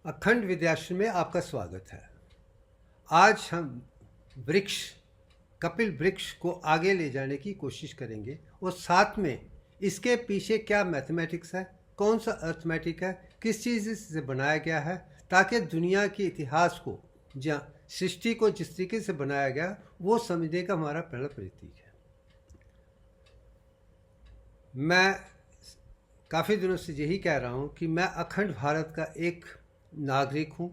अखंड विद्याश्रम में आपका स्वागत है। आज हम वृक्ष कपिल वृक्ष को आगे ले जाने की कोशिश करेंगे और साथ में इसके पीछे क्या मैथमेटिक्स है, कौन सा अर्थमेटिक है, किस चीज़ से बनाया गया है, ताकि दुनिया के इतिहास को, जहाँ सृष्टि को जिस तरीके से बनाया गया वो समझने का हमारा पहला प्रतीक है। मैं काफ़ी दिनों से यही कह रहा हूँ कि मैं अखंड भारत का एक नागरिक हूँ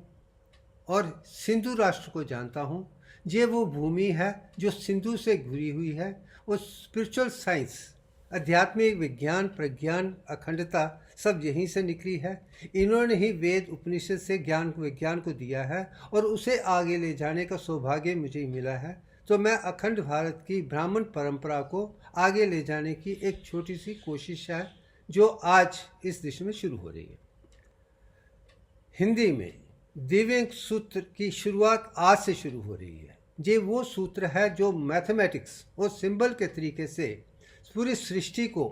और सिंधु राष्ट्र को जानता हूँ। ये वो भूमि है जो सिंधु से घुरी हुई है और स्पिरिचुअल साइंस, आध्यात्मिक विज्ञान, प्रज्ञान, अखंडता सब यहीं से निकली है। इन्होंने ही वेद उपनिषद से ज्ञान विज्ञान को दिया है और उसे आगे ले जाने का सौभाग्य मुझे मिला है। तो मैं अखंड भारत की ब्राह्मण परंपरा को आगे ले जाने की एक छोटी सी कोशिश है जो आज इस दिशा में शुरू हो रही है। हिंदी में दिव्यांग सूत्र की शुरुआत आज से शुरू हो रही है। ये वो सूत्र है जो मैथमेटिक्स और सिंबल के तरीके से पूरी सृष्टि को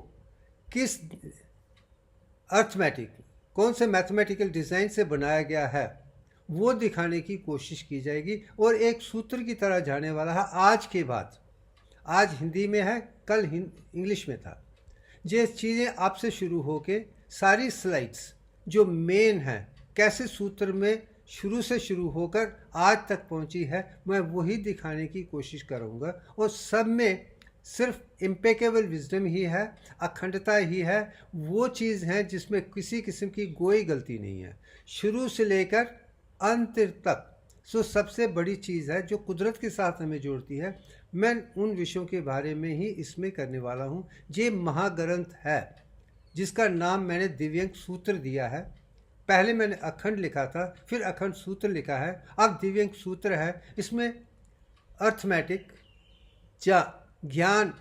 किस अर्थमेटिक, कौन से मैथमेटिकल डिज़ाइन से बनाया गया है वो दिखाने की कोशिश की जाएगी और एक सूत्र की तरह जाने वाला है आज के बाद। आज हिंदी में है, कल इंग्लिश में था। ये चीज़ें आपसे शुरू होके सारी स्लाइड्स जो मेन है, कैसे सूत्र में शुरू से शुरू होकर आज तक पहुंची है, मैं वही दिखाने की कोशिश करूंगा। और सब में सिर्फ इम्पेकेबल विजडम ही है, अखंडता ही है, वो चीज़ है जिसमें किसी किस्म की कोई गलती नहीं है, शुरू से लेकर अंत तक। सो सबसे बड़ी चीज़ है जो कुदरत के साथ हमें जोड़ती है। मैं उन विषयों के बारे में ही इसमें करने वाला हूँ। ये महाग्रंथ है जिसका नाम मैंने दिव्यांग सूत्र दिया है। पहले मैंने अखंड लिखा था, फिर अखंड सूत्र लिखा है, अब दिव्यांग सूत्र है। इसमें अर्थमेटिक या ज्ञान,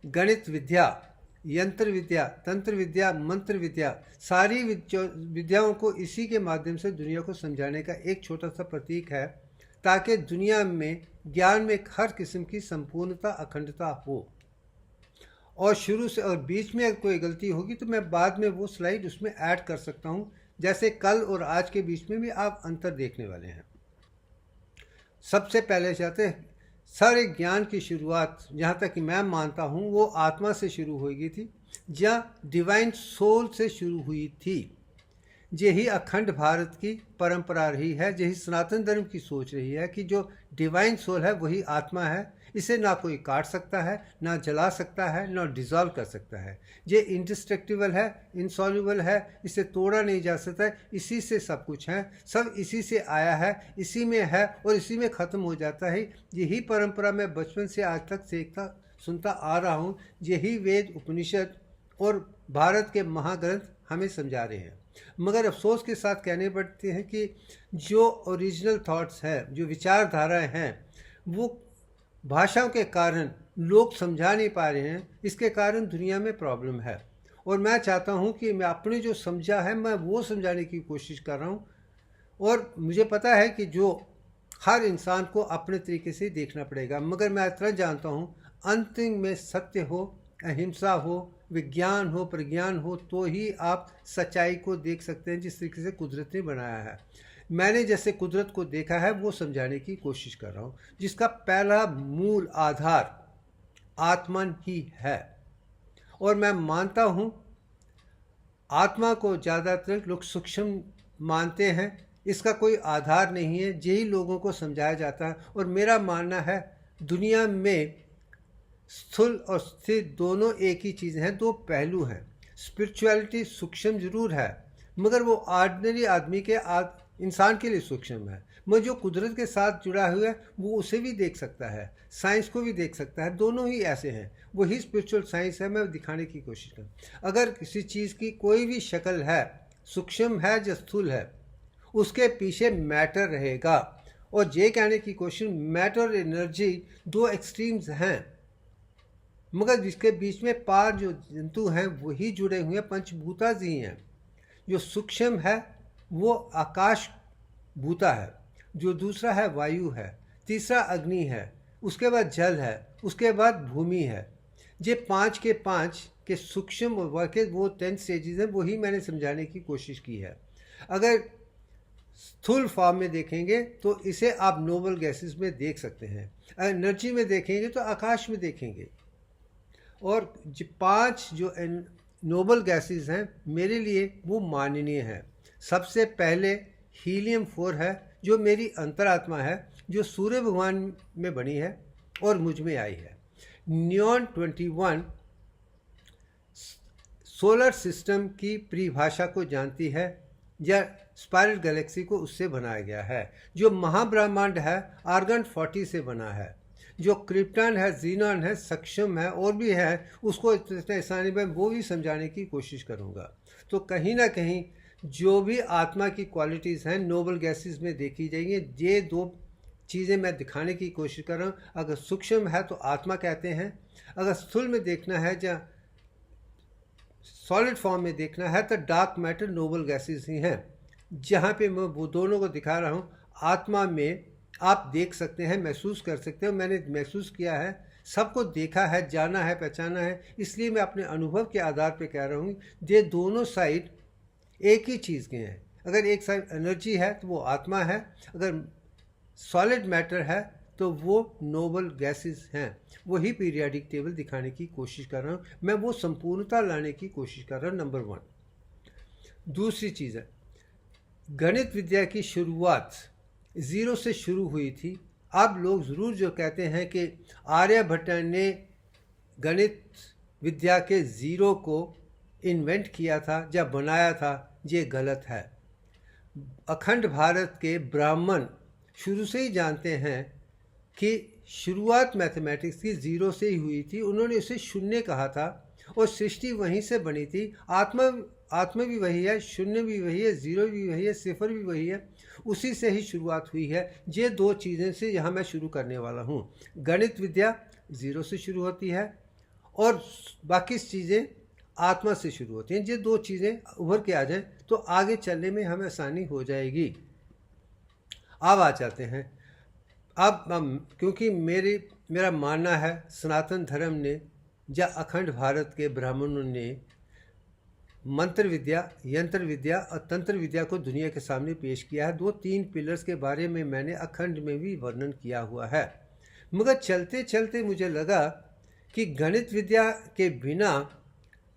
गणित विद्या, यंत्र विद्या, तंत्र विद्या, मंत्र विद्या, सारी विद्याओं को इसी के माध्यम से दुनिया को समझाने का एक छोटा सा प्रतीक है, ताकि दुनिया में ज्ञान में हर किस्म की संपूर्णता, अखंडता हो। और शुरू से और बीच में अगर कोई गलती होगी तो मैं बाद में वो स्लाइड उसमें ऐड कर सकता हूँ। जैसे कल और आज के बीच में भी आप अंतर देखने वाले हैं। सबसे पहले चाहते हैं सारे ज्ञान की शुरुआत, जहाँ तक कि मैं मानता हूँ, वो आत्मा से शुरू हुई थी, जहाँ डिवाइन सोल से शुरू हुई थी। यही अखंड भारत की परंपरा रही है, यही सनातन धर्म की सोच रही है कि जो डिवाइन सोल है वही आत्मा है। इसे ना कोई काट सकता है, ना जला सकता है, ना डिज़ोल्व कर सकता है। ये इंडिस्ट्रक्टिबल है, इंसॉल्युबल है, इसे तोड़ा नहीं जा सकता है। इसी से सब कुछ है, सब इसी से आया है, इसी में है और इसी में ख़त्म हो जाता है। यही परंपरा मैं बचपन से आज तक सीखता सुनता आ रहा हूँ। यही वेद उपनिषद और भारत के महाग्रंथ हमें समझा रहे हैं। मगर अफसोस के साथ कहने पड़ते हैं कि जो ओरिजिनल थॉट्स हैं, जो विचारधाराएं हैं, वो भाषाओं के कारण लोग समझा नहीं पा रहे हैं। इसके कारण दुनिया में प्रॉब्लम है और मैं चाहता हूं कि मैं अपने जो समझा है मैं वो समझाने की कोशिश कर रहा हूं। और मुझे पता है कि जो हर इंसान को अपने तरीके से देखना पड़ेगा, मगर मैं इतना जानता हूं अंतिम में सत्य हो, अहिंसा हो, विज्ञान हो, प्रज्ञान हो, तो ही आप सच्चाई को देख सकते हैं जिस तरीके से कुदरत ने बनाया है। मैंने जैसे कुदरत को देखा है वो समझाने की कोशिश कर रहा हूँ, जिसका पहला मूल आधार आत्मन ही है। और मैं मानता हूँ आत्मा को ज़्यादातर लोग सूक्ष्म मानते हैं, इसका कोई आधार नहीं है, यही लोगों को समझाया जाता है। और मेरा मानना है दुनिया में स्थूल और स्थिर दोनों एक ही चीज़ हैं, दो पहलू हैं। स्पिरिचुअलिटी सूक्ष्म जरूर है, मगर वो ऑर्डिनरी आदमी के इंसान के लिए सूक्ष्म है, मगर जो कुदरत के साथ जुड़ा हुआ है वो उसे भी देख सकता है, साइंस को भी देख सकता है। दोनों ही ऐसे हैं, वही स्पिरिचुअल साइंस है। मैं दिखाने की कोशिश करूँ, अगर किसी चीज़ की कोई भी शक्ल है, सूक्ष्म है या स्थूल है, उसके पीछे मैटर रहेगा। और ये कहने की कोशिश, मैटर और एनर्जी दो एक्सट्रीम्स हैं, मगर जिसके बीच में पार जो जंतु हैं वही जुड़े हुए हैं, पंचभूताज ही हैं। जो सूक्ष्म है वो आकाश भूता है, जो दूसरा है वायु है, तीसरा अग्नि है, उसके बाद जल है, उसके बाद भूमि है। ये पाँच के सूक्ष्म वर्ग के वो 10 स्टेजेस हैं, वही मैंने समझाने की कोशिश की है। अगर स्थूल फॉर्म में देखेंगे तो इसे आप नोबल गैसेस में देख सकते हैं। एनर्जी में देखेंगे तो आकाश में देखेंगे। और जो 5 जो नोबल गैसेस हैं मेरे लिए वो माननीय है। सबसे पहले हीलियम 4 है जो मेरी अंतरात्मा है, जो सूर्य भगवान में बनी है और मुझ में आई है। नियॉन 21 सोलर सिस्टम की परिभाषा को जानती है, या स्पाइरल गैलेक्सी को उससे बनाया गया है। जो महाब्रह्मांड है आर्गन 40 से बना है। जो क्रिप्टॉन है, जीनॉन है, सक्षम है और भी है, उसको इतने आसानी में वो भी समझाने की कोशिश करूँगा। तो कहीं ना कहीं जो भी आत्मा की क्वालिटीज़ हैं नोबल गैसेस में देखी जाएंगी। ये 2 चीज़ें मैं दिखाने की कोशिश कर रहा हूँ। अगर सूक्ष्म है तो आत्मा कहते हैं, अगर स्थूल में देखना है या सॉलिड फॉर्म में देखना है तो डार्क मैटर नोबल गैसेस ही हैं। जहाँ पे मैं वो दोनों को दिखा रहा हूँ, आत्मा में आप देख सकते हैं, महसूस कर सकते हो। मैंने महसूस किया है, सबको देखा है, जाना है, पहचाना है, इसलिए मैं अपने अनुभव के आधार पे कह रहा हूँ। ये दोनों साइड एक ही चीज़ के हैं। अगर एक साइड एनर्जी है तो वो आत्मा है, अगर सॉलिड मैटर है तो वो नोबल गैसेस हैं। वही पीरियाडिक टेबल दिखाने की कोशिश कर रहा हूँ मैं, वो संपूर्णता लाने की कोशिश कर रहा हूँ। नंबर 1। दूसरी चीज़ है, गणित विद्या की शुरुआत 0 से शुरू हुई थी। अब लोग ज़रूर जो कहते हैं कि आर्यभट्ट ने गणित विद्या के 0 को इन्वेंट किया था या बनाया था, ये गलत है। अखंड भारत के ब्राह्मण शुरू से ही जानते हैं कि शुरुआत मैथमेटिक्स की 0 से ही हुई थी। उन्होंने उसे शून्य कहा था और सृष्टि वहीं से बनी थी। आत्मा भी वही है, शून्य भी वही है, 0 भी वही है, 0 भी वही है। उसी से ही शुरुआत हुई है। ये 2 चीज़ें से यहाँ मैं शुरू करने वाला हूँ। गणित विद्या 0 से शुरू होती है और बाकी चीज़ें आत्मा से शुरू होती हैं। ये 2 चीज़ें उभर के आ जाएं तो आगे चलने में हमें आसानी हो जाएगी। अब आ जाते हैं। अब क्योंकि मेरा मानना है सनातन धर्म ने या अखंड भारत के ब्राह्मणों ने मंत्र विद्या, यंत्र विद्या और तंत्र विद्या को दुनिया के सामने पेश किया है। 2-3 पिलर्स के बारे में मैंने अखंड में भी वर्णन किया हुआ है। मगर चलते चलते मुझे लगा कि गणित विद्या के बिना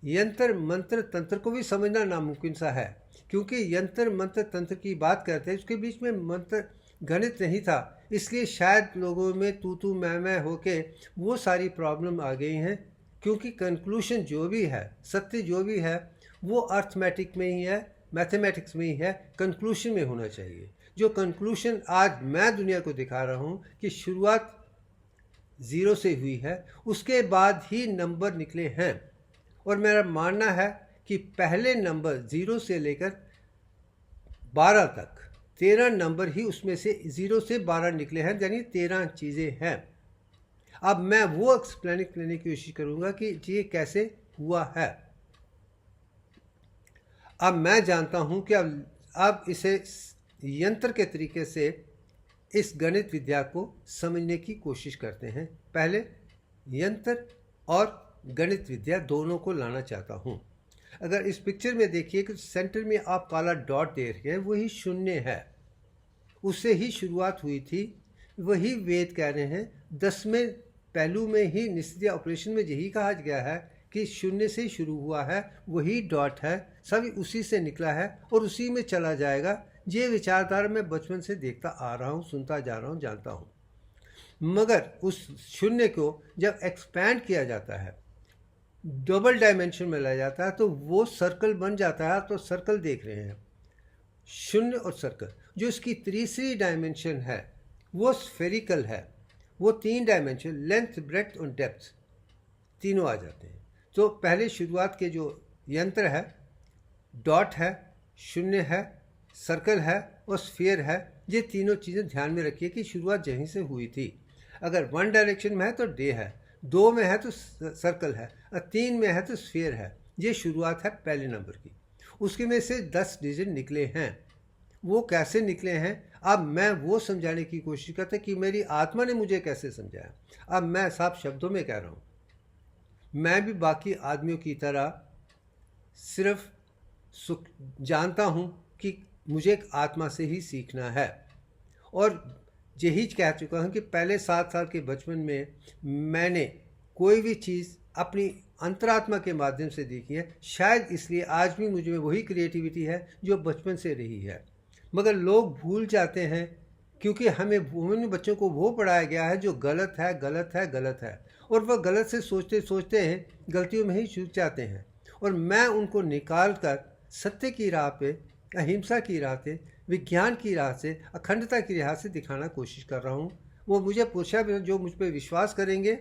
यंत्र मंत्र तंत्र को भी समझना नामुमकिन सा है। क्योंकि यंत्र मंत्र तंत्र की बात करते हैं, उसके बीच में मंत्र गणित नहीं था, इसलिए शायद लोगों में तू मैं होके वो सारी प्रॉब्लम आ गई हैं। क्योंकि कंक्लूशन जो भी है, सत्य जो भी है, वो अर्थमेटिक में ही है, मैथमेटिक्स में ही है, कंक्लूशन में होना चाहिए। जो कंक्लूशन आज मैं दुनिया को दिखा रहा हूँ कि शुरुआत 0 से हुई है, उसके बाद ही नंबर निकले हैं। और मेरा मानना है कि पहले नंबर 0 से लेकर 12 तक 13 नंबर ही उसमें से 0 से 12 निकले हैं, यानी 13 चीज़ें हैं। अब मैं वो एक्सप्लेन करने की कोशिश करूँगा कि ये कैसे हुआ है। अब मैं जानता हूँ कि अब इसे यंत्र के तरीके से इस गणित विद्या को समझने की कोशिश करते हैं। पहले यंत्र और गणित विद्या दोनों को लाना चाहता हूँ। अगर इस पिक्चर में देखिए कि सेंटर में आप काला डॉट देख रहे हैं, वही शून्य है, उससे ही शुरुआत हुई थी। वही वेद कह रहे हैं। 10वें पहलू में ही निश्चय ऑपरेशन में यही कहा गया है कि शून्य से शुरू हुआ है, वही डॉट है, सभी उसी से निकला है और उसी में चला जाएगा। ये विचारधारा मैं बचपन से देखता आ रहा हूँ, सुनता जा रहा हूँ, जानता हूँ। मगर उस शून्य को जब एक्सपैंड किया जाता है, डबल डायमेंशन में लाया जाता है, तो वो सर्कल बन जाता है। तो सर्कल देख रहे हैं, शून्य और सर्कल। जो इसकी तीसरी डायमेंशन है वो स्फेरिकल है। वो 3 डायमेंशन, लेंथ, ब्रेड्थ और डेप्थ, तीनों आ जाते हैं। तो पहले शुरुआत के जो यंत्र है, डॉट है, शून्य है, सर्कल है और स्फीयर है। ये तीनों चीज़ें ध्यान में रखिए कि शुरुआत यहीं से हुई थी। अगर 1 डायरेक्शन में है तो डे है, 2 में है तो सर्कल है और 3 में है तो स्फीयर है। ये शुरुआत है पहले नंबर की। उसके में से 10 डिजिट निकले हैं। वो कैसे निकले हैं, अब मैं वो समझाने की कोशिश करता कि मेरी आत्मा ने मुझे कैसे समझाया। अब मैं साफ शब्दों में कह रहा हूँ, मैं भी बाकी आदमियों की तरह सिर्फ जानता हूँ कि मुझे एक आत्मा से ही सीखना है। और यही कह चुका हूँ कि पहले 7 साल के बचपन में मैंने कोई भी चीज़ अपनी अंतरात्मा के माध्यम से देखी है। शायद इसलिए आज भी मुझ में वही क्रिएटिविटी है जो बचपन से रही है। मगर लोग भूल जाते हैं क्योंकि हमें बच्चों को वो पढ़ाया गया है जो गलत है, गलत है, गलत है, और वह गलत से सोचते सोचते हैं गलतियों में ही चूक जाते हैं। और मैं उनको निकाल कर सत्य की राह पे, अहिंसा की राह पे, विज्ञान की राह से, अखंडता की राह से दिखाना कोशिश कर रहा हूँ। वो मुझे पूछा, जो मुझ पर विश्वास करेंगे,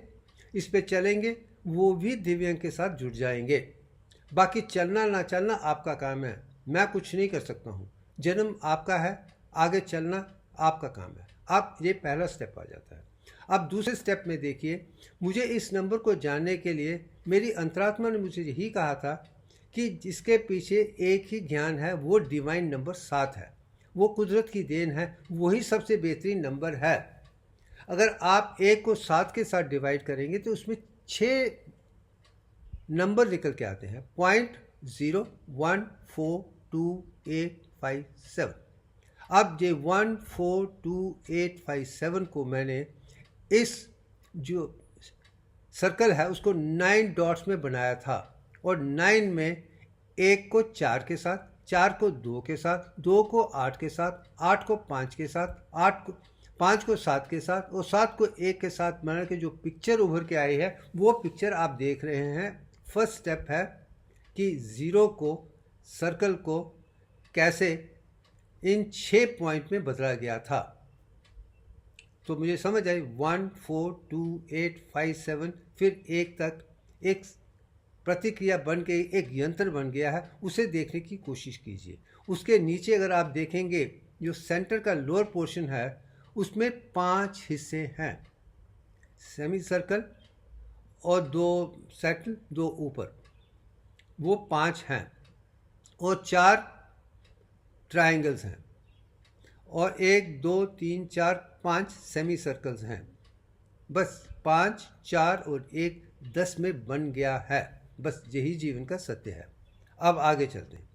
इस पे चलेंगे, वो भी दिव्यांग के साथ जुड़ जाएंगे। बाकी चलना ना चलना आपका काम है, मैं कुछ नहीं कर सकता हूँ। जन्म आपका है, आगे चलना आपका काम है। अब ये पहला स्टेप आ जाता है। अब दूसरे स्टेप में देखिए, मुझे इस नंबर को जानने के लिए मेरी अंतरात्मा ने मुझे यही कहा था कि जिसके पीछे एक ही ज्ञान है, वो डिवाइन नंबर 7 है, वो कुदरत की देन है, वही सबसे बेहतरीन नंबर है। अगर आप 1 को 7 के साथ डिवाइड करेंगे तो उसमें 6 नंबर निकल के आते हैं, 0.1428557। अब ये 142857 को मैंने इस जो सर्कल है उसको 9 डॉट्स में बनाया था, और 9 में 1 को 4 के साथ, 4 को 2 के साथ, 2 को 8 के साथ, 8 को 5 के साथ, 5 को 7 के साथ, और 7 को 1 के साथ बना के जो पिक्चर उभर के आई है वो पिक्चर आप देख रहे हैं। फर्स्ट स्टेप है कि ज़ीरो को, सर्कल को कैसे इन 6 पॉइंट में बदला गया था। तो मुझे समझ आई 142857, फिर 1 तक एक प्रतिक्रिया बन गई, एक यंत्र बन गया है, उसे देखने की कोशिश कीजिए। उसके नीचे अगर आप देखेंगे जो सेंटर का लोअर पोर्शन है उसमें 5 हिस्से हैं, सेमी सर्कल और 2 सर्कल, 2 ऊपर, वो 5 हैं, और 4 ट्रायंगल्स हैं, और 1 2 3 4 5 सेमी सर्कल्स हैं। बस 5, 4 और 1 10 में बन गया है। बस यही जीवन का सत्य है। अब आगे चलते हैं।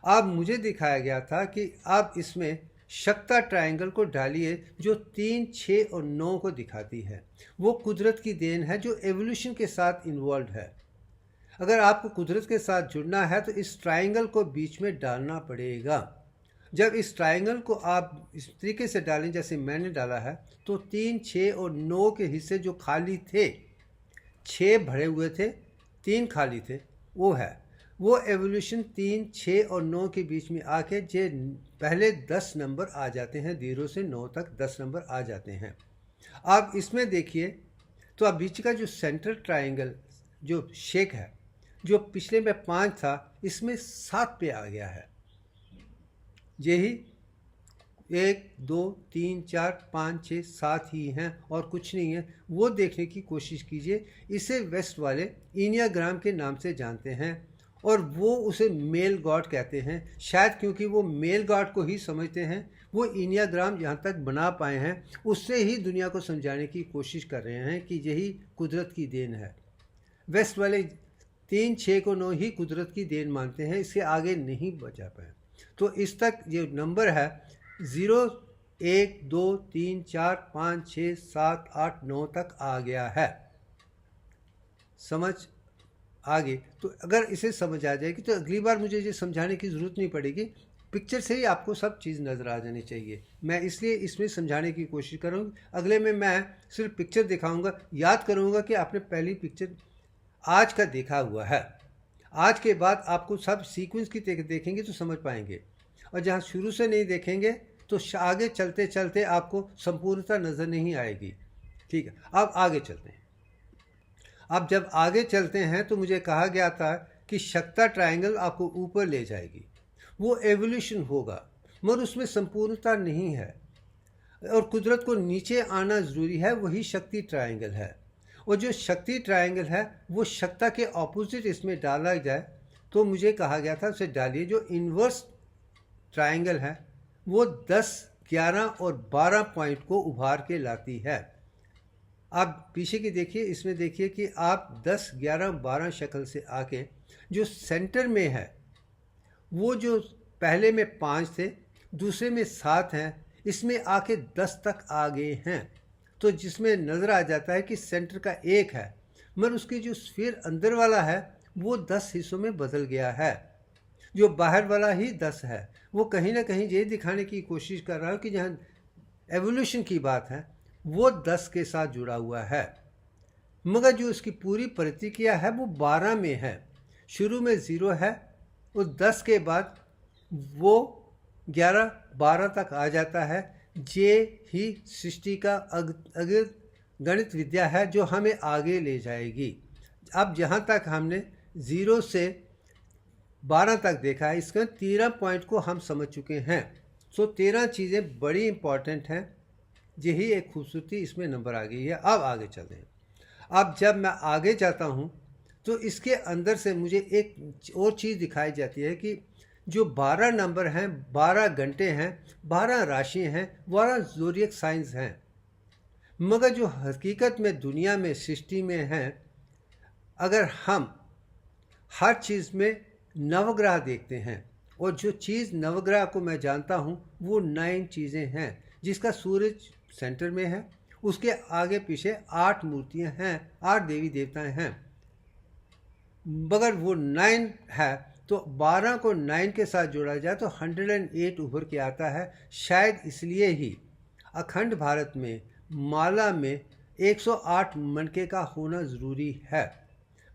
अब मुझे दिखाया गया था कि अब इसमें शक्ता ट्रायंगल को डालिए जो 3, 6 और 9 को दिखाती है। वो कुदरत की देन है जो एवोल्यूशन के साथ इन्वॉल्व है। अगर आपको कुदरत के साथ जुड़ना है तो इस ट्रायंगल को बीच में डालना पड़ेगा। जब इस ट्रायंगल को आप इस तरीके से डालें जैसे मैंने डाला है, तो 3, 6 और 9 के हिस्से जो खाली थे, 6 भरे हुए थे, 3 खाली थे, वो है वो एवोल्यूशन 3, 6 और 9 के बीच में आके जे पहले 10 नंबर आ जाते हैं, 0 से 9 तक 10 नंबर आ जाते हैं। आप इसमें देखिए तो अब बीच का जो सेंट्रल ट्रायंगल जो शेक है, जो पिछले में 5 था, इसमें 7 पे आ गया है। यही 1 2 3 4 5 6 7 ही हैं और कुछ नहीं है, वो देखने की कोशिश कीजिए। इसे वेस्ट वाले इनियाग्राम के नाम से जानते हैं और वो उसे मेल गॉड कहते हैं, शायद क्योंकि वो मेल गॉड को ही समझते हैं। वो इनियाग्राम यहाँ तक बना पाए हैं, उससे ही दुनिया को समझाने की कोशिश कर रहे हैं कि यही कुदरत की देन है। वेस्ट वाले 3, 6 को 9 ही कुदरत की देन मानते हैं, इससे आगे नहीं बचा पाए। तो इस तक ये नंबर है 0 1 2 3 4 5 6 7 8 9 तक आ गया है। समझ आगे तो अगर इसे समझ आ जाएगी तो अगली बार मुझे ये समझाने की ज़रूरत नहीं पड़ेगी, पिक्चर से ही आपको सब चीज़ नज़र आ जानी चाहिए। मैं इसलिए इसमें समझाने की कोशिश करूँगा। अगले में मैं सिर्फ पिक्चर दिखाऊंगा, याद करूँगा कि आपने पहली पिक्चर आज का देखा हुआ है। आज के बाद आपको सब सीक्वेंस की देखेंगे तो समझ पाएंगे, और जहाँ शुरू से नहीं देखेंगे तो आगे चलते चलते आपको संपूर्णता नज़र नहीं आएगी। ठीक है, अब आगे चलते हैं। अब जब आगे चलते हैं तो मुझे कहा गया था कि शक्ता ट्रायंगल आपको ऊपर ले जाएगी, वो एवोल्यूशन होगा, मगर उसमें संपूर्णता नहीं है और कुदरत को नीचे आना ज़रूरी है, वही शक्ति ट्रायंगल है। और जो शक्ति ट्रायंगल है वो शक्ता के ऑपोजिट इसमें डाला जाए तो मुझे कहा गया था उसे डालिए। जो इन्वर्स ट्रायंगल है वो 10, 11 और 12 पॉइंट को उभार के लाती है। आप पीछे की देखिए, इसमें देखिए कि आप 10, 11, 12 शक्ल से आके जो सेंटर में है, वो जो पहले में 5 थे दूसरे में 7 हैं, इसमें आके 10 तक आ गए हैं। तो जिसमें नज़र आ जाता है कि सेंटर का 1 है, मगर उसकी जो स्फीयर अंदर वाला है वो 10 हिस्सों में बदल गया है। जो बाहर वाला ही 10 है। वो कहीं ना कहीं ये दिखाने की कोशिश कर रहा है कि जहाँ एवोल्यूशन की बात है वो 10 के साथ जुड़ा हुआ है, मगर जो उसकी पूरी प्रतिक्रिया है वो 12 में है। शुरू में 0 है और 10 के बाद वो 11 12 तक आ जाता है। ये ही सृष्टि का अगर गणित विद्या है जो हमें आगे ले जाएगी। अब जहाँ तक हमने 0 से 12 तक देखा है, इसके 13 पॉइंट को हम समझ चुके हैं। सो 13 चीज़ें बड़ी इंपॉर्टेंट हैं, यही एक खूबसूरती इसमें नंबर आ गई है। अब आगे चलते हैं। अब जब मैं आगे जाता हूँ तो इसके अंदर से मुझे एक और चीज़ दिखाई जाती है कि जो 12 नंबर हैं, 12 घंटे हैं, 12 राशि हैं, 12 ज़ोडिएक साइंस हैं, मगर जो हकीकत में दुनिया में सृष्टि में हैं, अगर हम हर चीज़ में नवग्रह देखते हैं, और जो चीज़ नवग्रह को मैं जानता हूँ वो 9 चीज़ें हैं, जिसका सूरज सेंटर में है, उसके आगे पीछे 8 मूर्तियाँ हैं, 8 देवी देवताएं हैं, मगर वो 9 है। तो 12 को 9 के साथ जोड़ा जाए तो 108 उभर के आता है। शायद इसलिए ही अखंड भारत में माला में 108 मनके का होना ज़रूरी है।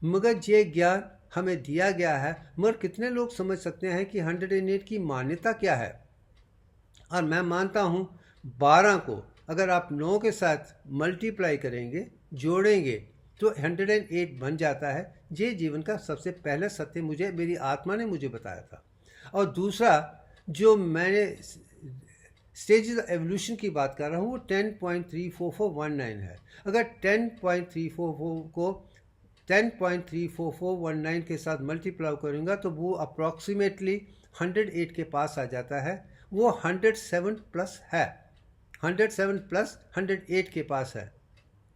मगर ये ज्ञान हमें दिया गया है, मगर कितने लोग समझ सकते हैं कि 108 की मान्यता क्या है। और मैं मानता हूँ 12 को अगर आप 9 के साथ मल्टीप्लाई करेंगे, जोड़ेंगे, तो 108 बन जाता है। ये जीवन का सबसे पहला सत्य मुझे मेरी आत्मा ने मुझे बताया था। और दूसरा जो मैंने स्टेजेस ऑफ एवोल्यूशन की बात कर रहा हूँ वो 10.34419 है। अगर 10.344 को 10.34419 के साथ मल्टीप्लाई करूँगा तो वो अप्रॉक्सीमेटली 108 के पास आ जाता है। वो 107 प्लस है, 107 प्लस 108 के पास है।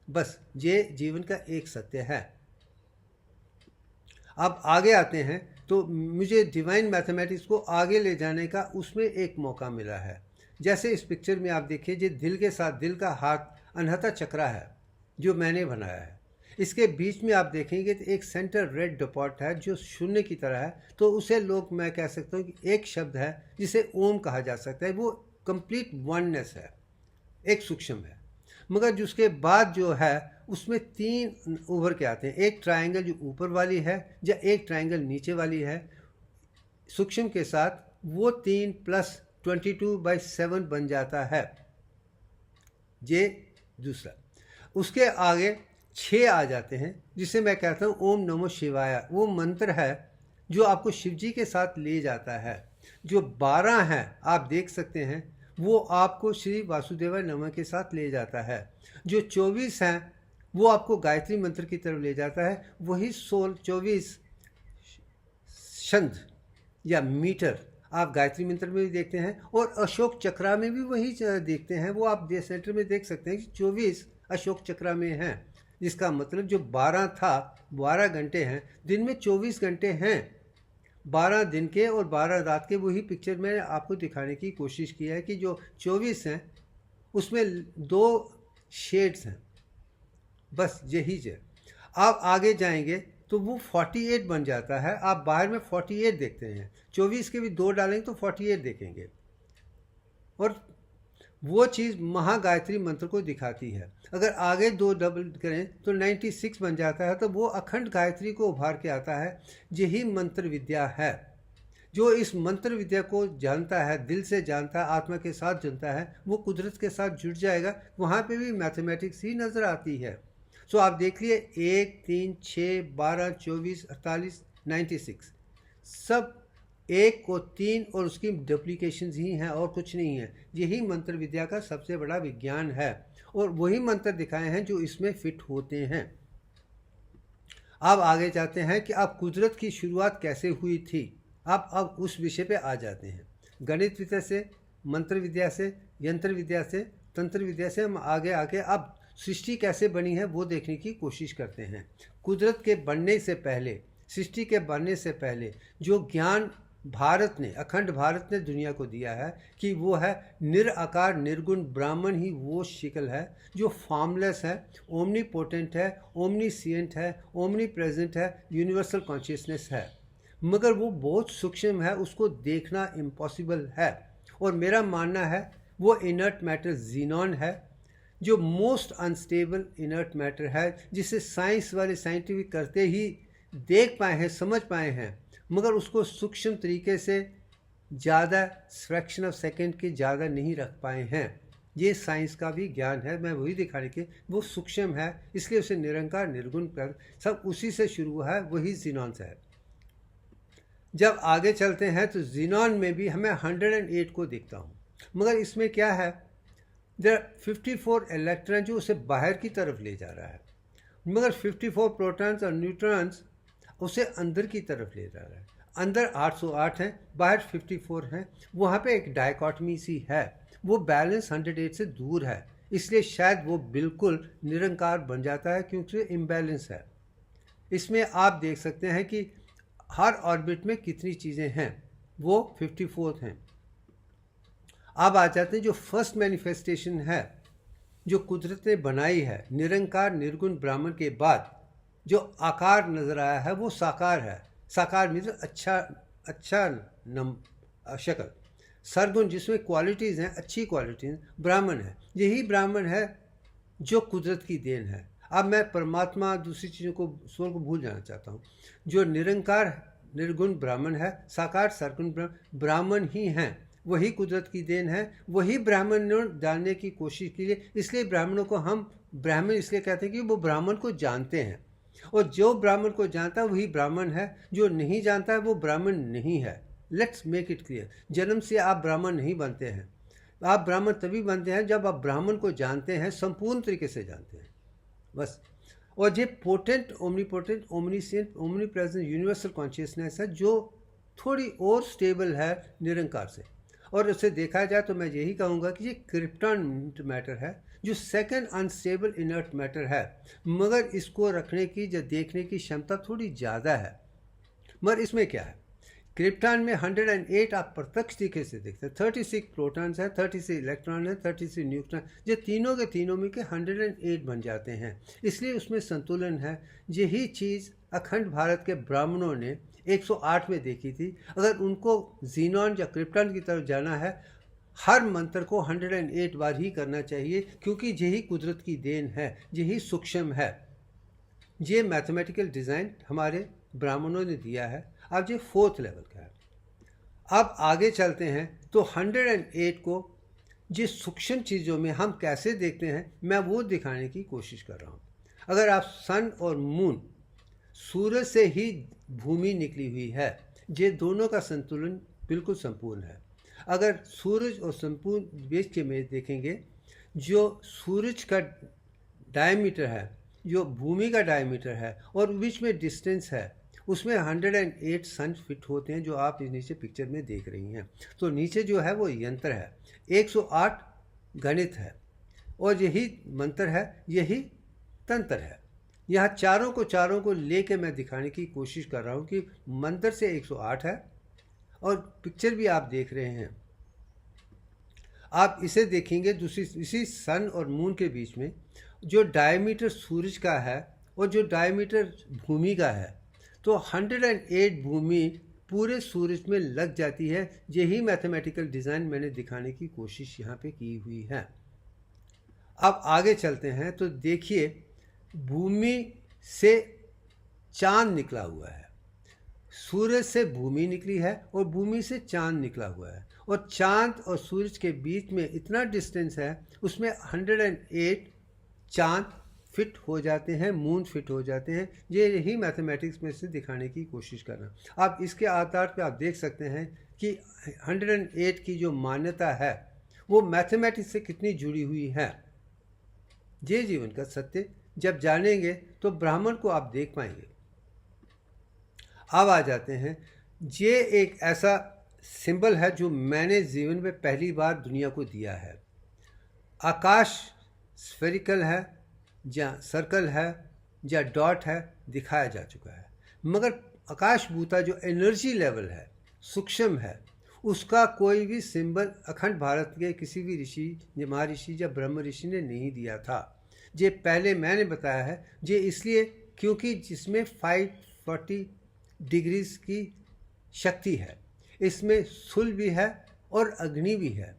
बस ये जीवन का एक सत्य है। अब आगे आते हैं तो मुझे डिवाइन मैथमेटिक्स को आगे ले जाने का उसमें एक मौका मिला है। जैसे इस पिक्चर में आप देखिए, ये दिल के साथ दिल का हाथ अनहता चक्रा है जो मैंने बनाया है। इसके बीच में आप देखेंगे तो एक सेंटर रेड डॉट है जो शून्य की तरह है। तो उसे लोग मैं कह सकता हूँ कि एक शब्द है जिसे ओम कहा जा सकता है। वो कंप्लीट वननेस है, एक सूक्ष्म है। मगर जिसके बाद जो है उसमें 3 उभर के आते हैं। एक ट्रायंगल जो ऊपर वाली है या एक ट्रायंगल नीचे वाली है सूक्ष्म के साथ, वो 3 प्लस 22/7 बन जाता है। ये दूसरा। उसके आगे 6 आ जाते हैं जिसे मैं कहता हूँ ओम नमो शिवाय। वो मंत्र है जो आपको शिव जी के साथ ले जाता है। जो 12 हैं आप देख सकते हैं वो आपको श्री वासुदेवाय नमः के साथ ले जाता है। जो 24 हैं वो आपको गायत्री मंत्र की तरफ ले जाता है। वही 24 छंद या मीटर आप गायत्री मंत्र में भी देखते हैं, और अशोक चक्रा में भी वही देखते हैं। वो आप सेंटर में देख सकते हैं कि 24 अशोक चक्रा में हैं, जिसका मतलब जो 12 था 12 घंटे हैं, दिन में 24 घंटे हैं, 12 दिन के और 12 रात के। वही पिक्चर मैंने आपको दिखाने की कोशिश की है कि जो 24 हैं उसमें 2 शेड्स हैं, बस यही है। आप आगे जाएंगे तो वो 48 बन जाता है। आप बाहर में 48 देखते हैं, 24 के भी 2 डालेंगे तो 48 देखेंगे। और वो चीज़ महागायत्री मंत्र को दिखाती है। अगर आगे 2 डबल करें तो 96 बन जाता है। तो वो अखंड गायत्री को उभार के आता है। यही मंत्र विद्या है। जो इस मंत्र विद्या को जानता है, दिल से जानता है, आत्मा के साथ जानता है, वो कुदरत के साथ जुड़ जाएगा। वहाँ पे भी मैथमेटिक्स ही नज़र आती है। सो आप देख लिए 1 3 6 12 24 48 96 सब 1 को 3 और उसकी डुप्लीकेशंस ही हैं और कुछ नहीं है। यही मंत्र विद्या का सबसे बड़ा विज्ञान है, और वही मंत्र दिखाए हैं जो इसमें फिट होते हैं। अब आगे जाते हैं कि अब कुदरत की शुरुआत कैसे हुई थी। अब उस विषय पे आ जाते हैं। गणित विद्या से, मंत्र विद्या से, यंत्र विद्या से, तंत्र विद्या से हम आगे अब सृष्टि कैसे बनी है वो देखने की कोशिश करते हैं। कुदरत के बनने से पहले, सृष्टि के बनने से पहले जो ज्ञान भारत ने, अखंड भारत ने दुनिया को दिया है कि वो है निराकार निर्गुण ब्राह्मण ही वो शिकल है जो फॉर्मलेस है, ओमनी पोटेंट है, ओमनीसिएंट है, ओमनी प्रेजेंट है, यूनिवर्सल कॉन्शियसनेस है, मगर वो बहुत सूक्ष्म है, उसको देखना इम्पॉसिबल है। और मेरा मानना है वो इनर्ट मैटर जीनॉन है, जो मोस्ट अनस्टेबल इनर्ट मैटर है, जिसे साइंस वाले साइंटिफिक करते ही देख पाए हैं, समझ पाए हैं, मगर उसको सूक्ष्म तरीके से ज़्यादा फ्रैक्शन ऑफ सेकंड के ज़्यादा नहीं रख पाए हैं। ये साइंस का भी ज्ञान है, मैं वही दिखाने के, वो सूक्ष्म है, इसलिए उसे निरंकार निर्गुण कर सब उसी से शुरू हुआ है, वही जीनॉन से है। जब आगे चलते हैं तो जीनॉन में भी हमें 108 को देखता हूँ, मगर इसमें क्या है, देयर 54 इलेक्ट्रॉन जो उसे बाहर की तरफ ले जा रहा है, मगर 54 प्रोटॉन्स और न्यूट्रॉन्स उसे अंदर की तरफ ले जा रहा है। अंदर 808 हैं, बाहर 54 हैं, वहाँ पे एक डायकॉटमी सी है, वो बैलेंस 108 से दूर है, इसलिए शायद वो बिल्कुल निरंकार बन जाता है क्योंकि इम्बैलेंस है। इसमें आप देख सकते हैं कि हर ऑर्बिट में कितनी चीज़ें हैं, वो 54 हैं। अब आ जाते हैं जो फर्स्ट मैनिफेस्टेशन है जो कुदरत ने बनाई है, निरंकार निर्गुण ब्राह्मण के बाद जो आकार नजर आया है वो साकार है। साकार मीन्स अच्छा शक्ल। सरगुण जिसमें क्वालिटीज़ हैं, अच्छी क्वालिटीज़, ब्राह्मण है। यही ब्राह्मण है जो कुदरत की देन है। अब मैं परमात्मा दूसरी चीज़ों को, सोल को भूल जाना चाहता हूँ। जो निरंकार निर्गुण ब्राह्मण है, साकार सरगुण ब्राह्मण ही हैं, वही कुदरत की देन है, वही ब्राह्मण ने जानने की कोशिश की है। इसलिए ब्राह्मणों को हम ब्राह्मण इसलिए कहते हैं कि वो ब्राह्मण को जानते हैं, और जो ब्राह्मण को जानता है वही ब्राह्मण है, जो नहीं जानता है वो ब्राह्मण नहीं है। लेट्स मेक इट क्लियर, जन्म से आप ब्राह्मण नहीं बनते हैं, आप ब्राह्मण तभी बनते हैं जब आप ब्राह्मण को जानते हैं, संपूर्ण तरीके से जानते हैं, बस। और ये potent, omnipotent, omniscient, omnipresent universal consciousness है जो थोड़ी और स्टेबल है निरंकार से। और उसे देखा जाए तो मैं यही कहूँगा कि ये क्रिप्टॉन मैटर है जो सेकंड अनस्टेबल इनर्ट मैटर है, मगर इसको रखने की या देखने की क्षमता थोड़ी ज़्यादा है। मगर इसमें क्या है, क्रिप्टॉन में 108 आप प्रत्यक्ष तरीके से देखते हैं। 36 प्रोटॉन्स हैं, 36 इलेक्ट्रॉन हैं, 36 न्यूट्रॉन, ये तीनों के तीनों में के 108 बन जाते हैं, इसलिए उसमें संतुलन है। यही चीज़ अखंड भारत के ब्राह्मणों ने 108 में देखी थी। अगर उनको जीनॉन या क्रिप्टॉन की तरफ जाना है, हर मंत्र को 108 बार ही करना चाहिए, क्योंकि यही कुदरत की देन है, यही सूक्ष्म है। ये मैथमेटिकल डिज़ाइन हमारे ब्राह्मणों ने दिया है। अब ये 4th लेवल का है। अब आगे चलते हैं तो 108 को जिस सूक्ष्म चीज़ों में हम कैसे देखते हैं, मैं वो दिखाने की कोशिश कर रहा हूँ। अगर आप सन और मून, सूरज से ही भूमि निकली हुई है, ये दोनों का संतुलन बिल्कुल संपूर्ण है। अगर सूरज और संपूर्ण बीच के में देखेंगे, जो सूरज का डायमीटर है, जो भूमि का डायमीटर है, और बीच में डिस्टेंस है, उसमें 108 सन फिट होते हैं, जो आप इस नीचे पिक्चर में देख रही हैं। तो नीचे जो है वो यंत्र है, 108 गणित है, और यही मंत्र है, यही तंत्र है। यहाँ चारों को लेके मैं दिखाने की कोशिश कर रहा हूँ कि मंत्र से 108 है, और पिक्चर भी आप देख रहे हैं। आप इसे देखेंगे दूसरी, इसी सन और मून के बीच में जो डायमीटर सूरज का है और जो डायमीटर भूमि का है, तो 108 भूमि पूरे सूरज में लग जाती है। यही मैथमेटिकल डिज़ाइन मैंने दिखाने की कोशिश यहाँ पे की हुई है। अब आगे चलते हैं तो देखिए, भूमि से चांद निकला हुआ है, सूरज से भूमि निकली है और भूमि से चांद निकला हुआ है, और चांद और सूरज के बीच में इतना डिस्टेंस है, उसमें 108 चांद फिट हो जाते हैं, मून फिट हो जाते हैं। ये यही मैथमेटिक्स में से दिखाने की कोशिश करना। आप इसके आधार पे आप देख सकते हैं कि 108 की जो मान्यता है वो मैथमेटिक्स से कितनी जुड़ी हुई है। ये जीवन का सत्य जब जानेंगे तो ब्राह्मण को आप देख पाएंगे। अब आ जाते हैं, ये एक ऐसा सिंबल है जो मैंने जीवन में पहली बार दुनिया को दिया है। आकाश स्फेरिकल है या सर्कल है या डॉट है, दिखाया जा चुका है, मगर आकाश भूता जो एनर्जी लेवल है, सूक्ष्म है, उसका कोई भी सिंबल अखंड भारत के किसी भी ऋषि, महर्षि या ब्रह्म ऋषि ने नहीं दिया था। ये पहले मैंने बताया है, ये इसलिए क्योंकि जिसमें 540 डिग्रीज की शक्ति है, इसमें सूल भी है और अग्नि भी है।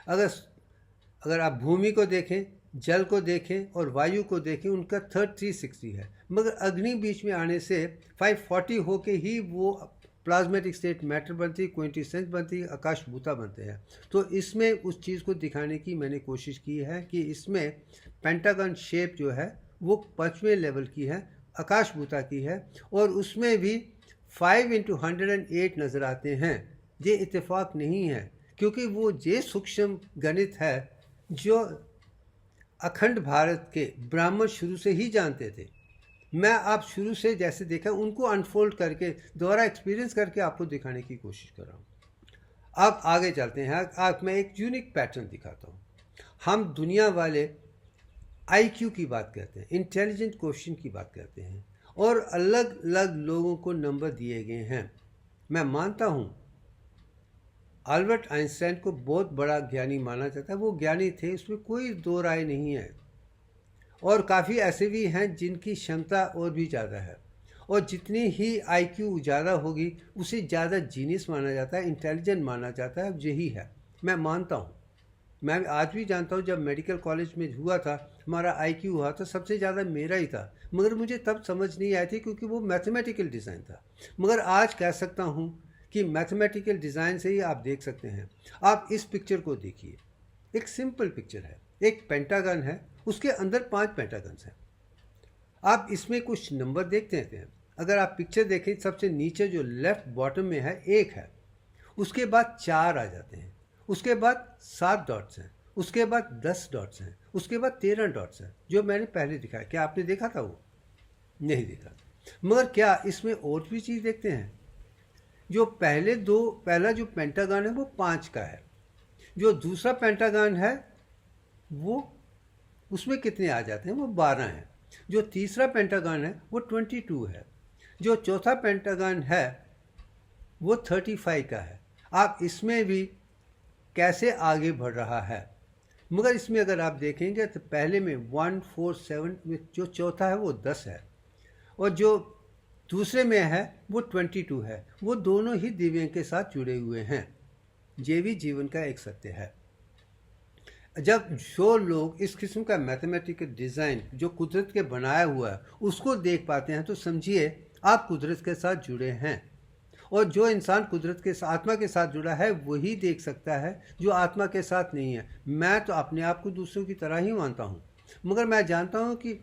अगर आप भूमि को देखें, जल को देखें और वायु को देखें, उनका थर्ड 360 है, मगर अग्नि बीच में आने से 540 होके ही वो प्लाज्मेटिक स्टेट मैटर बनती, क्विंटेसेंस बनती, आकाश भूता बनते हैं। तो इसमें उस चीज़ को दिखाने की मैंने कोशिश की है कि इसमें पेंटागन शेप जो है वो 5वें लेवल की है, आकाश भूता की है, और उसमें भी 5 × 108 नज़र आते हैं। ये इत्तेफाक नहीं है, क्योंकि वो ये सूक्ष्म गणित है जो अखंड भारत के ब्राह्मण शुरू से ही जानते थे। मैं आप शुरू से जैसे देखा उनको अनफोल्ड करके दोबारा एक्सपीरियंस करके आपको दिखाने की कोशिश कर रहा हूँ। अब आगे चलते हैं। अब मैं एक यूनिक पैटर्न दिखाता हूँ। हम दुनिया वाले IQ की बात करते हैं, इंटेलिजेंट क्वेश्चन की बात करते हैं, और अलग अलग लोगों को नंबर दिए गए हैं। मैं मानता हूँ अल्बर्ट आइंस्टाइन को बहुत बड़ा ज्ञानी माना जाता है, वो ज्ञानी थे, इसमें कोई दो राय नहीं है। और काफ़ी ऐसे भी हैं जिनकी क्षमता और भी ज़्यादा है, और जितनी ही IQ ज़्यादा होगी उसे ज़्यादा जीनियस माना जाता है, इंटेलिजेंट माना जाता है। यही है, मैं मानता हूँ। मैं आज भी जानता हूँ, जब मेडिकल कॉलेज में हुआ था, हमारा IQ हुआ था, सबसे ज़्यादा मेरा ही था, मगर मुझे तब समझ नहीं आई थी क्योंकि वो मैथमेटिकल डिज़ाइन था। मगर आज कह सकता हूँ कि मैथमेटिकल डिज़ाइन से ही आप देख सकते हैं। आप इस पिक्चर को देखिए, एक सिंपल पिक्चर है, एक पेंटागन है, उसके अंदर 5 पेंटागन्स हैं। आप इसमें कुछ नंबर देखते हैं। अगर आप पिक्चर देखें, सबसे नीचे जो लेफ्ट बॉटम में है 1 है, उसके बाद 4 आ जाते हैं, उसके बाद 7 डॉट्स हैं, उसके बाद 10 डॉट्स हैं, उसके बाद 13 डॉट्स हैं, जो मैंने पहले दिखाया। क्या आपने देखा था? वो नहीं देखा। मगर क्या इसमें और भी चीज़ देखते हैं? जो पहला जो पेंटागन है वो 5 का है, जो दूसरा पेंटागन है वो उसमें कितने आ जाते हैं? वो 12 हैं। जो तीसरा पेंटागन है वो 22 है। जो चौथा पेंटागन है वो 35 का है। आप इसमें भी कैसे आगे बढ़ रहा है। मगर इसमें अगर आप देखेंगे तो पहले में 1, 4, 7 में जो चौथा है वो 10 है, और जो दूसरे में है वो 22 है। वो दोनों ही दिव्यों के साथ जुड़े हुए हैं। ये भी जीवन का एक सत्य है। जब जो लोग इस किस्म का मैथमेटिकल डिज़ाइन जो कुदरत के बनाया हुआ है उसको देख पाते हैं, तो समझिए आप कुदरत के साथ जुड़े हैं। और जो इंसान कुदरत के साथ, आत्मा के साथ जुड़ा है, वही देख सकता है जो आत्मा के साथ नहीं है। मैं तो अपने आप को दूसरों की तरह ही मानता हूँ, मगर मैं जानता हूँ कि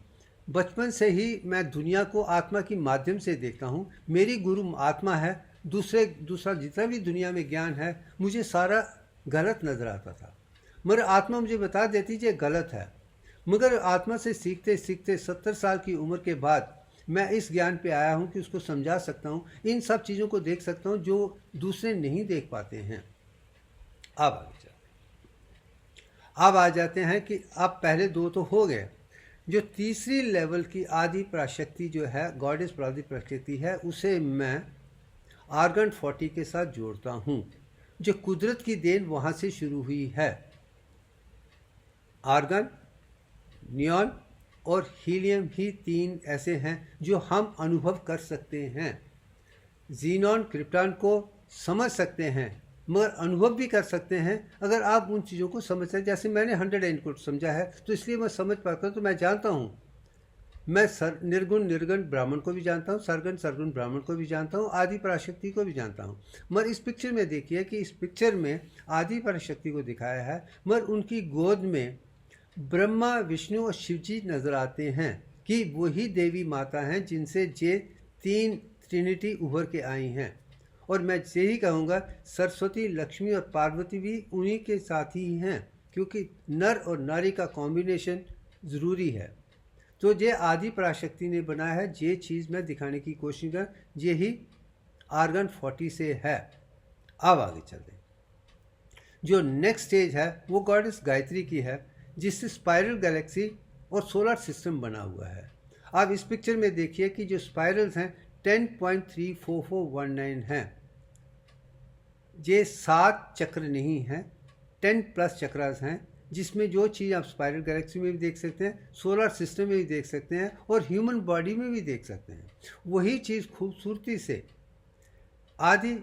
बचपन से ही मैं दुनिया को आत्मा के माध्यम से देखता हूँ। मेरी गुरु आत्मा है। दूसरा जितना भी दुनिया में ज्ञान है मुझे सारा गलत नज़र आता था, मगर आत्मा मुझे बता देती कि गलत है। मगर आत्मा से सीखते सीखते 70 साल की उम्र के बाद मैं इस ज्ञान पे आया हूँ कि उसको समझा सकता हूँ, इन सब चीज़ों को देख सकता हूँ जो दूसरे नहीं देख पाते हैं। अब आ जाते हैं कि अब पहले 2 तो हो गए। जो तीसरी लेवल की आदि पराशक्ति जो है, गॉडेस आदि पराशक्ति है, उसे मैं आर्गन 40 के साथ जोड़ता हूँ। जो कुदरत की देन वहाँ से शुरू हुई है। आर्गन, नियॉन और हीलियम ही 3 ऐसे हैं जो हम अनुभव कर सकते हैं। जीनॉन, क्रिप्टॉन को समझ सकते हैं, मगर अनुभव भी कर सकते हैं अगर आप उन चीज़ों को समझते हैं। जैसे मैंने 100 को समझा है, तो इसलिए मैं समझ पाता हूँ। तो मैं जानता हूँ, मैं निर्गुण निर्गुण ब्राह्मण को भी जानता हूँ, सरगुण सरगुण ब्राह्मण को भी जानता हूँ, आदि पराशक्ति को भी जानता हूँ। मगर इस पिक्चर में देखिए कि इस पिक्चर में आदि पराशक्ति को दिखाया है, मगर उनकी गोद में ब्रह्मा, विष्णु और शिव जी नजर आते हैं कि वही देवी माता हैं जिनसे ये 3 ट्रिनिटी उभर के आई हैं। और मैं यही कहूँगा सरस्वती, लक्ष्मी और पार्वती भी उन्हीं के साथ ही हैं, क्योंकि नर और नारी का कॉम्बिनेशन ज़रूरी है। तो ये आदि पराशक्ति ने बनाया है। ये चीज़ मैं दिखाने की कोशिश कर, यही आर्गन 40 से है। अब आगे चलते हैं। जो नेक्स्ट स्टेज है वो गॉडेस गायत्री की है, जिससे स्पाइरल गैलेक्सी और सोलर सिस्टम बना हुआ है। आप इस पिक्चर में देखिए कि जो स्पाइरल्स हैं 10.34419 हैं। ये 7 चक्र नहीं हैं, 10+ चक्रास हैं, जिसमें जो चीज़ आप स्पाइरल गैलेक्सी में भी देख सकते हैं, सोलर सिस्टम में भी देख सकते हैं और ह्यूमन बॉडी में भी देख सकते हैं। वही चीज़ खूबसूरती से आदि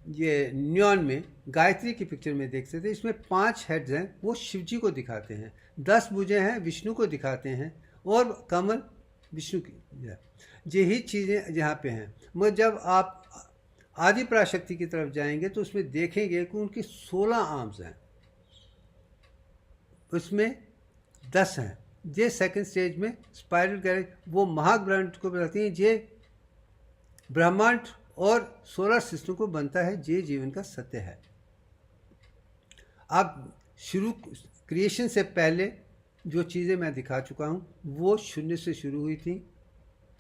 ये न्योन में गायत्री की पिक्चर में देख सकते हैं। इसमें 5 हेड्स हैं, वो शिव जी को दिखाते हैं, 10 भुजें हैं विष्णु को दिखाते हैं और कमल विष्णु की। यही चीज़ें यहाँ पे हैं। मगर जब आप आदि पराशक्ति की तरफ जाएंगे तो उसमें देखेंगे कि उनकी 16 आर्म्स हैं, उसमें 10 हैं। ये सेकंड स्टेज में स्पाइरल गैलेक्सी वो महाब्रह्मांड को बताती हैं, ये ब्रह्मांड और सोलर सिस्टम को बनता है, ये जीवन का सत्य है। अब शुरू क्रिएशन से पहले जो चीज़ें मैं दिखा चुका हूँ वो शून्य से शुरू हुई थी,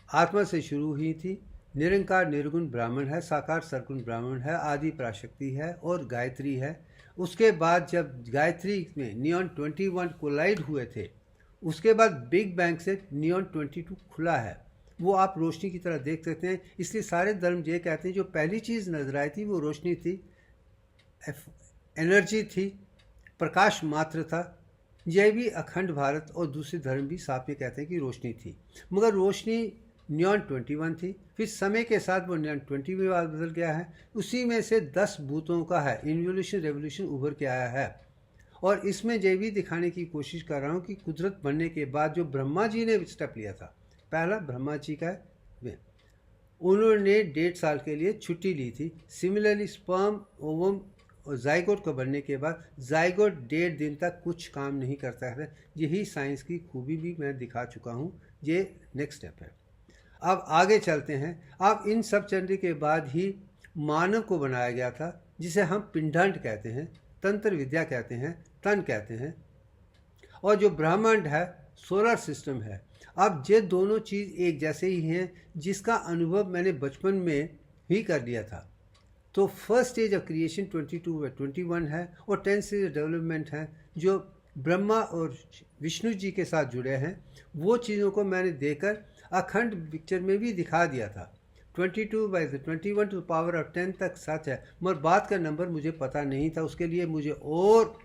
आत्मा से शुरू हुई थी। निरंकार निर्गुण ब्राह्मण है, साकार सरगुण ब्राह्मण है, आदि पराशक्ति है और गायत्री है। उसके बाद जब गायत्री में नियॉन 21 कोलाइड हुए थे, उसके बाद बिग बैंग से नियॉन 22 खुला है। वो आप रोशनी की तरह देख सकते हैं। इसलिए सारे धर्म ये कहते हैं जो पहली चीज़ नजर आई थी वो रोशनी थी, एनर्जी थी, प्रकाश मात्र था। यह भी अखंड भारत और दूसरे धर्म भी साफ में कहते हैं कि रोशनी थी। मगर रोशनी नियॉन 21 थी, फिर समय के साथ वो नियॉन 20 में बदल गया है। उसी में से 10 भूतों का है इन्वोल्यूशन रेवोल्यूशन उभर के आया है। और इसमें ये भी दिखाने की कोशिश कर रहा हूँ कि कुदरत बनने के बाद जो ब्रह्मा जी ने स्टेप लिया था, पहला ब्रह्मा जी का है, उन्होंने 1.5 साल के लिए छुट्टी ली थी। सिमिलरली स्पर्म ओवम और जाइगोट को बनने के बाद जाइगोट 1.5 दिन तक कुछ काम नहीं करता है। यही साइंस की खूबी भी मैं दिखा चुका हूँ। ये नेक्स्ट स्टेप है। अब आगे चलते हैं। अब इन सब चलने के बाद ही मानव को बनाया गया था, जिसे हम पिंडांड कहते हैं, तंत्र विद्या कहते हैं, तन कहते हैं। और जो ब्रह्मांड है, सोलर सिस्टम है। अब ये दोनों चीज़ एक जैसे ही हैं, जिसका अनुभव मैंने बचपन में ही कर लिया था। तो फर्स्ट स्टेज ऑफ क्रिएशन 22-21 है और 10 स्टेज ऑफ डेवलपमेंट है जो ब्रह्मा और विष्णु जी के साथ जुड़े हैं। वो चीज़ों को मैंने देकर अखंड पिक्चर में भी दिखा दिया था। 22/21 टू द पावर ऑफ 10 तक सच है, मगर बात का नंबर मुझे पता नहीं था। उसके लिए मुझे और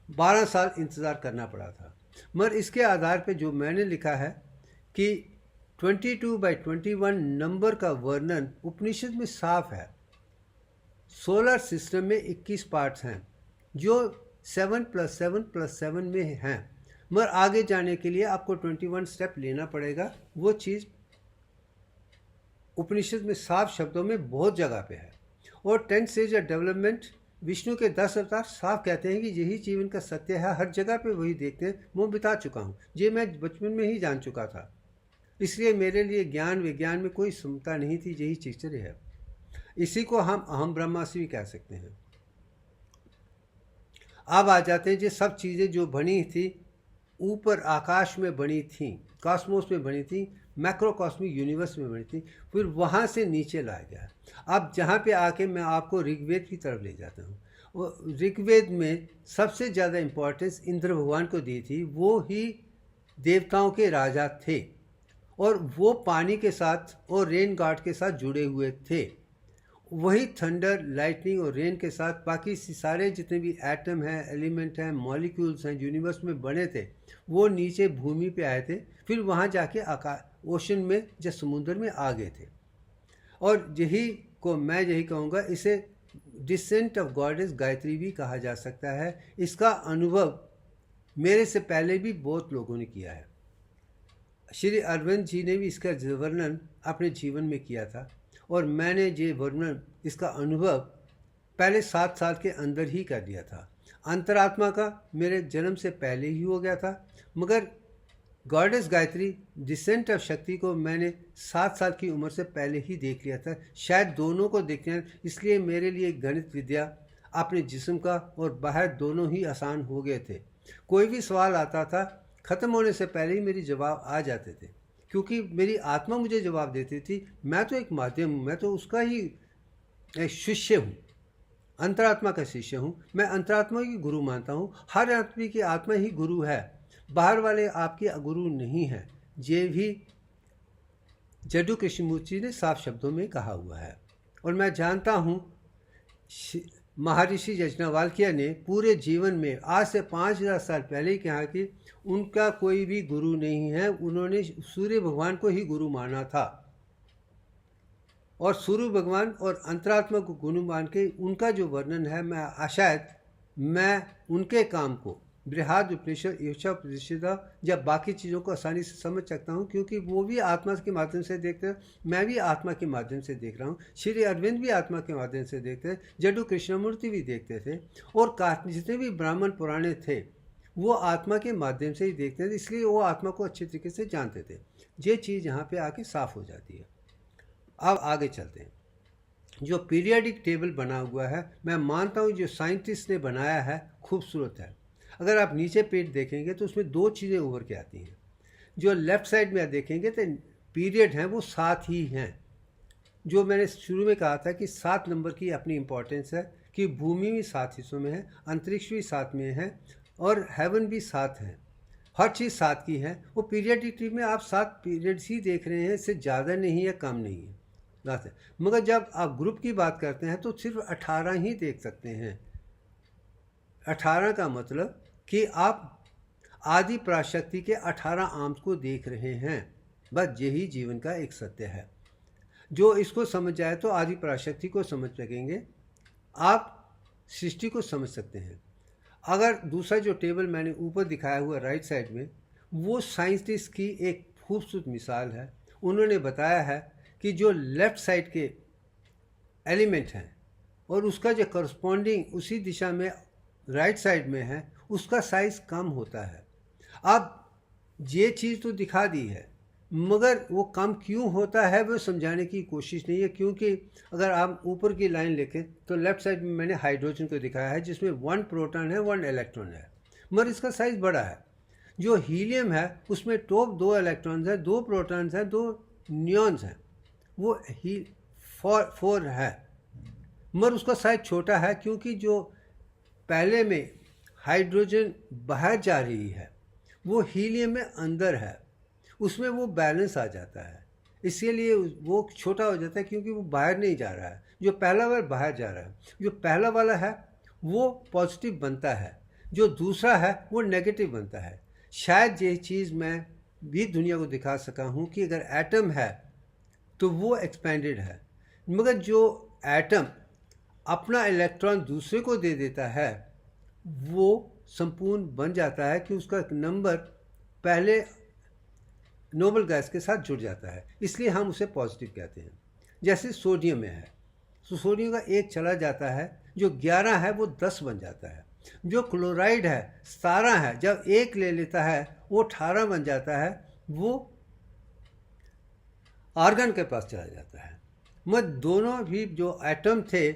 12 साल इंतज़ार करना पड़ा था। मगर इसके आधार पे जो मैंने लिखा है कि 22/21 नंबर का वर्णन उपनिषद में साफ है। सोलर सिस्टम में 21 पार्ट्स हैं जो 7+7+7 में हैं, मगर आगे जाने के लिए आपको 21 स्टेप लेना पड़ेगा। वो चीज़ उपनिषद में साफ शब्दों में बहुत जगह पे है। और 10 स्टेज ऑफ डेवलपमेंट विष्णु के 10 अवतार साफ कहते हैं कि यही जीवन का सत्य है। हर जगह पे वही देखते हैं। वो बिता चुका हूँ, ये मैं बचपन में ही जान चुका था। इसलिए मेरे लिए ज्ञान विज्ञान में कोई समता नहीं थी। यही चीज़ है। इसी को हम अहम ब्रह्मास्मि भी कह सकते हैं। अब आ जाते हैं, ये सब चीज़ें जो बनी थी ऊपर आकाश में बनी थी, कॉस्मोस में बनी थी, मैक्रोकॉस्मिक यूनिवर्स में बनी थी, फिर वहाँ से नीचे लाया गया। अब जहाँ पे आके मैं आपको ऋग्वेद की तरफ ले जाता हूँ। ऋग्वेद में सबसे ज़्यादा इम्पोर्टेंस इंद्र भगवान को दी थी। वो ही देवताओं के राजा थे और वो पानी के साथ और रेन गॉड के साथ जुड़े हुए थे। वही थंडर, लाइटनिंग और रेन के साथ बाकी सारे जितने भी एटम हैं, एलिमेंट हैं, मॉलिक्यूल्स हैं यूनिवर्स में बने थे, वो नीचे भूमि पे आए थे। फिर वहाँ जाके ओशन में या समुद्र में आ गए थे। और यही कहूँगा, इसे डिसेंट ऑफ गॉडेस गायत्री भी कहा जा सकता है। इसका अनुभव मेरे से पहले भी बहुत लोगों ने किया है। श्री अरविंद जी ने भी इसका वर्णन अपने जीवन में किया था और मैंने ये वर्णन, इसका अनुभव पहले 7 साल के अंदर ही कर लिया था। अंतरात्मा का मेरे जन्म से पहले ही हो गया था, मगर गॉडेस गायत्री डिसेंट ऑफ शक्ति को मैंने 7 साल की उम्र से पहले ही देख लिया था। शायद दोनों को देखते हैं, इसलिए मेरे लिए गणित विद्या, अपने जिस्म का और बाहर दोनों ही आसान हो गए थे। कोई भी सवाल आता था, ख़त्म होने से पहले ही मेरी जवाब आ जाते थे, क्योंकि मेरी आत्मा मुझे जवाब देती थी। मैं तो एक माध्यम हूँ, मैं तो उसका ही शिष्य हूँ, अंतरात्मा का शिष्य हूँ। मैं अंतरात्मा की गुरु मानता हूँ। हर आदमी की आत्मा ही गुरु है, बाहर वाले आपके गुरु नहीं हैं। ये भी जड्डू कृष्णमूर्ति ने साफ शब्दों में कहा हुआ है। और मैं जानता हूँ महर्षि यज्ञवल्क्य ने पूरे जीवन में आज से 5000 साल पहले कहा कि उनका कोई भी गुरु नहीं है, उन्होंने सूर्य भगवान को ही गुरु माना था और सूर्य भगवान और अंतरात्मा को गुरु मान के उनका जो वर्णन है, मैं उनके काम को बृहद उपनिषद ईशावास्यता या बाकी चीज़ों को आसानी से समझ सकता हूँ, क्योंकि वो भी आत्मा के माध्यम से देखते हैं, मैं भी आत्मा के माध्यम से देख रहा हूँ, श्री अरविंद भी आत्मा के माध्यम से देखते हैं, जड्डू कृष्णमूर्ति भी देखते थे, और जितने भी ब्राह्मण पुराने थे वो आत्मा के माध्यम से ही देखते थे, इसलिए वो आत्मा को अच्छे तरीके से जानते थे। ये चीज़ यहाँ पर आके साफ हो जाती है। अब आगे चलते हैं। जो पीरियडिक टेबल बना हुआ है, मैं मानता हूँ जो साइंटिस्ट ने बनाया है खूबसूरत है। अगर आप नीचे पेज देखेंगे तो उसमें दो चीज़ें उभर के आती हैं। जो लेफ़्ट साइड में आप देखेंगे तो पीरियड हैं वो 7 ही हैं। जो मैंने शुरू में कहा था कि 7 नंबर की अपनी इम्पोर्टेंस है कि भूमि भी 7 हिस्सों में है, अंतरिक्ष भी 7 में है और हेवन भी 7 है, हर चीज़ 7 की है। वो पीरियडिक में आप 7 पीरियड्स ही देख रहे हैं, इससे ज़्यादा नहीं है, कम नहीं है, बात है। मगर जब आप ग्रुप की बात करते हैं तो सिर्फ 18 ही देख सकते हैं। 18 का मतलब कि आप आदि पराशक्ति के 18 आर्म्स को देख रहे हैं। बस यही जीवन का एक सत्य है। जो इसको समझ जाए तो आदि पराशक्ति को समझ सकेंगे, आप सृष्टि को समझ सकते हैं। अगर दूसरा जो टेबल मैंने ऊपर दिखाया हुआ राइट साइड में, वो साइंटिस्ट की एक खूबसूरत मिसाल है। उन्होंने बताया है कि जो लेफ़्ट साइड के एलिमेंट हैं और उसका जो करस्पॉन्डिंग उसी दिशा में राइट साइड में है, उसका साइज़ कम होता है। अब ये चीज़ तो दिखा दी है, मगर वो कम क्यों होता है वो समझाने की कोशिश नहीं है, क्योंकि अगर आप ऊपर की लाइन लेके तो लेफ़्ट साइड में मैंने हाइड्रोजन को दिखाया है जिसमें 1 प्रोटॉन है 1 इलेक्ट्रॉन है, मगर इसका साइज़ बड़ा है। जो हीलियम है उसमें टॉप 2 इलेक्ट्रॉन्स हैं, 2 प्रोटॉन्स हैं, 2 न्यूट्रॉन्स हैं, वो ही 4 है, मगर उसका साइज छोटा है क्योंकि जो पहले में हाइड्रोजन बाहर जा रही है वो हीलियम में अंदर है, उसमें वो बैलेंस आ जाता है, इसीलिए वो छोटा हो जाता है क्योंकि वो बाहर नहीं जा रहा है। जो पहला वाला बाहर जा रहा है, जो पहला वाला है वो पॉजिटिव बनता है, जो दूसरा है वो नेगेटिव बनता है। शायद ये चीज़ मैं भी दुनिया को दिखा सका हूँ कि अगर एटम है तो वो एक्सपेंडेड है, मगर जो एटम अपना इलेक्ट्रॉन दूसरे को दे देता है वो संपूर्ण बन जाता है कि उसका नंबर पहले नोबल गैस के साथ जुड़ जाता है, इसलिए हम उसे पॉजिटिव कहते हैं। जैसे सोडियम में है तो सोडियम का 1 चला जाता है, जो 11 है वो 10 बन जाता है। जो क्लोराइड है 17 है, जब 1 ले लेता है वो 18 बन जाता है, वो आर्गन के पास चला जाता है। मगर दोनों भी जो एटम थे,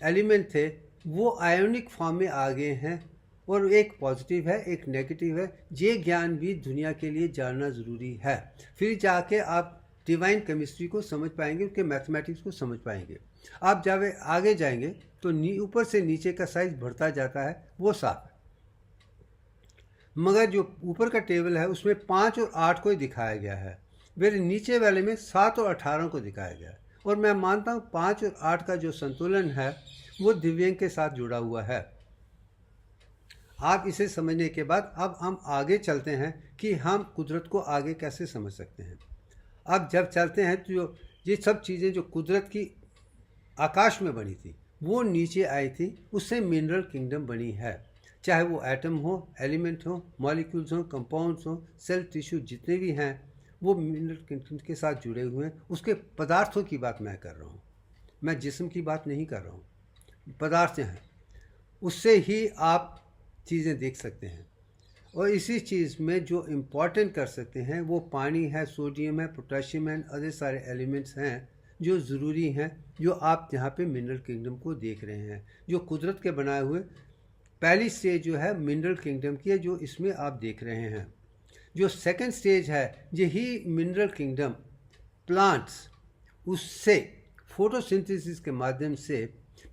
एलिमेंट थे, वो आयोनिक फॉर्म में आ गए हैं और एक पॉजिटिव है एक नेगेटिव है। ये ज्ञान भी दुनिया के लिए जानना ज़रूरी है, फिर जाके आप डिवाइन केमिस्ट्री को समझ पाएंगे, उसके मैथमेटिक्स को समझ पाएंगे। आप जब आगे जाएंगे तो ऊपर से नीचे का साइज बढ़ता जाता है, वो साफ है। मगर जो ऊपर का टेबल है उसमें 5 और 8 को ही दिखाया गया है, फिर नीचे वाले में 7 और 18 को दिखाया गया है। और मैं मानता हूँ 5 और 8 का जो संतुलन है वो दिव्यांग के साथ जुड़ा हुआ है। आप इसे समझने के बाद अब हम आगे चलते हैं कि हम कुदरत को आगे कैसे समझ सकते हैं। अब जब चलते हैं तो ये सब चीज़ें जो कुदरत की आकाश में बनी थी वो नीचे आई थी, उससे मिनरल किंगडम बनी है। चाहे वो एटम हो, एलिमेंट हो, मॉलिक्यूल्स हो, कंपाउंड्स हो, सेल टिश्यू जितने भी हैं वो मिनरल किंगडम के साथ जुड़े हुए हैं। उसके पदार्थों की बात मैं कर रहा हूँ, मैं जिस्म की बात नहीं कर रहा हूँ। पदार्थ हैं, उससे ही आप चीज़ें देख सकते हैं। और इसी चीज़ में जो इम्पॉर्टेंट कर सकते हैं वो पानी है, सोडियम है, पोटेशियम है, अदर सारे एलिमेंट्स हैं जो ज़रूरी हैं, जो आप यहाँ पे मिनरल किंगडम को देख रहे हैं। जो कुदरत के बनाए हुए पहली स्टेज जो है मिनरल किंगडम की है, जो इसमें आप देख रहे हैं। जो सेकंड स्टेज है यही मिनरल किंगडम प्लांट्स, उससे फोटोसिंथेसिस के माध्यम से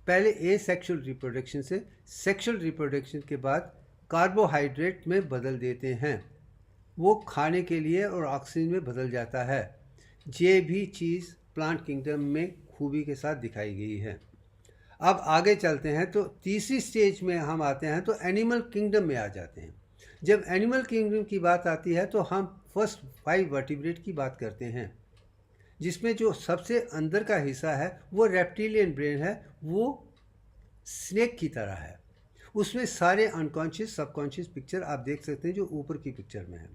पहले एसेक्सुअल रिप्रोडक्शन से सेक्सुअल रिप्रोडक्शन के बाद कार्बोहाइड्रेट में बदल देते हैं, वो खाने के लिए और ऑक्सीजन में बदल जाता है। ये भी चीज़ प्लांट किंगडम में खूबी के साथ दिखाई गई है। अब आगे चलते हैं तो तीसरी स्टेज में हम आते हैं तो एनिमल किंगडम में आ जाते हैं। जब एनिमल किंगडम की बात आती है तो हम फर्स्ट 5 वर्टिब्रेट की बात करते हैं, जिसमें जो सबसे अंदर का हिस्सा है वो रेप्टिलियन ब्रेन है, वो स्नेक की तरह है। उसमें सारे अनकॉन्शियस सबकॉन्शियस पिक्चर आप देख सकते हैं जो ऊपर की पिक्चर में है।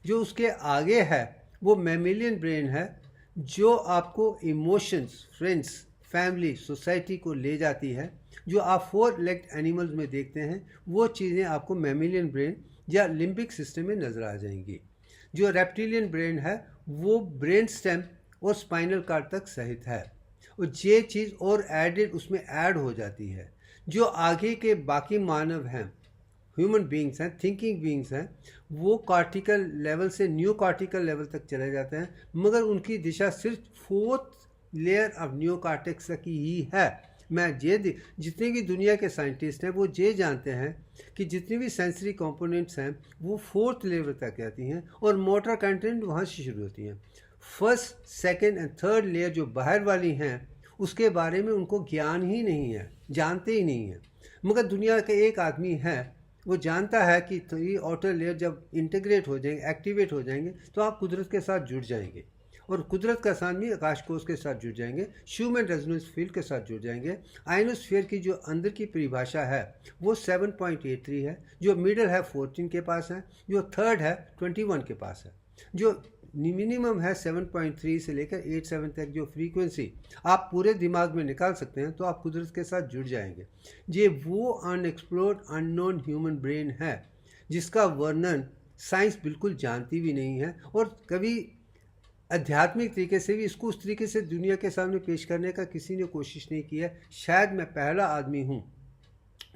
जो उसके आगे है वो मैमेलियन ब्रेन है, जो आपको इमोशंस, फ्रेंड्स, फैमिली, सोसाइटी को ले जाती है। जो आप 4 लेग्ड एनिमल्स में देखते हैं वो चीज़ें आपको मैमेलियन ब्रेन या लिम्बिक सिस्टम में नज़र आ जाएंगी। जो रेप्टिलियन ब्रेन है वो ब्रेन स्टेम और स्पाइनल कार्ड तक सहित है, और ये चीज़ और एडेड उसमें ऐड हो जाती है। जो आगे के बाकी मानव हैं, ह्यूमन बींग्स हैं, थिंकिंग बींग्स हैं, वो कॉर्टिकल लेवल से न्यू कॉर्टिकल लेवल तक चले जाते हैं, मगर उनकी दिशा सिर्फ 4th layer of new cortex की ही है। मैं ये जितने भी दुनिया के साइंटिस्ट हैं वो ये जानते हैं कि जितनी भी सेंसरी कंपोनेंट्स हैं वो 4th लेवल तक आती हैं, और मोटर कंटेंट वहाँ से शुरू होती हैं। First, second and third layer जो बाहर वाली हैं उसके बारे में उनको ज्ञान ही नहीं है, जानते ही नहीं है। मगर दुनिया का एक आदमी है वो जानता है कि 3 आउटर लेयर जब इंटीग्रेट हो जाएंगे, एक्टिवेट हो जाएंगे, तो आप कुदरत के साथ जुड़ जाएंगे, और कुदरत का साथ भी आकाश कोश के साथ जुड़ जाएंगे, ह्यूमन रेजोनेंस फील्ड के साथ जुड़ जाएंगे। आयनोस्फीयर की जो अंदर की परिभाषा है वो 7.83 है, जो मिडल है 14 के पास है, जो थर्ड है 21 के पास है, जो मिनिमम है 7.3 से लेकर 87 तक। जो फ्रीक्वेंसी आप पूरे दिमाग में निकाल सकते हैं तो आप कुदरत के साथ जुड़ जाएंगे। ये वो अनएक्सप्लोर्ड अननोन ह्यूमन ब्रेन है जिसका वर्णन साइंस बिल्कुल जानती भी नहीं है, और कभी आध्यात्मिक तरीके से भी इसको उस तरीके से दुनिया के सामने पेश करने का किसी ने कोशिश नहीं की है। शायद मैं पहला आदमी हूँ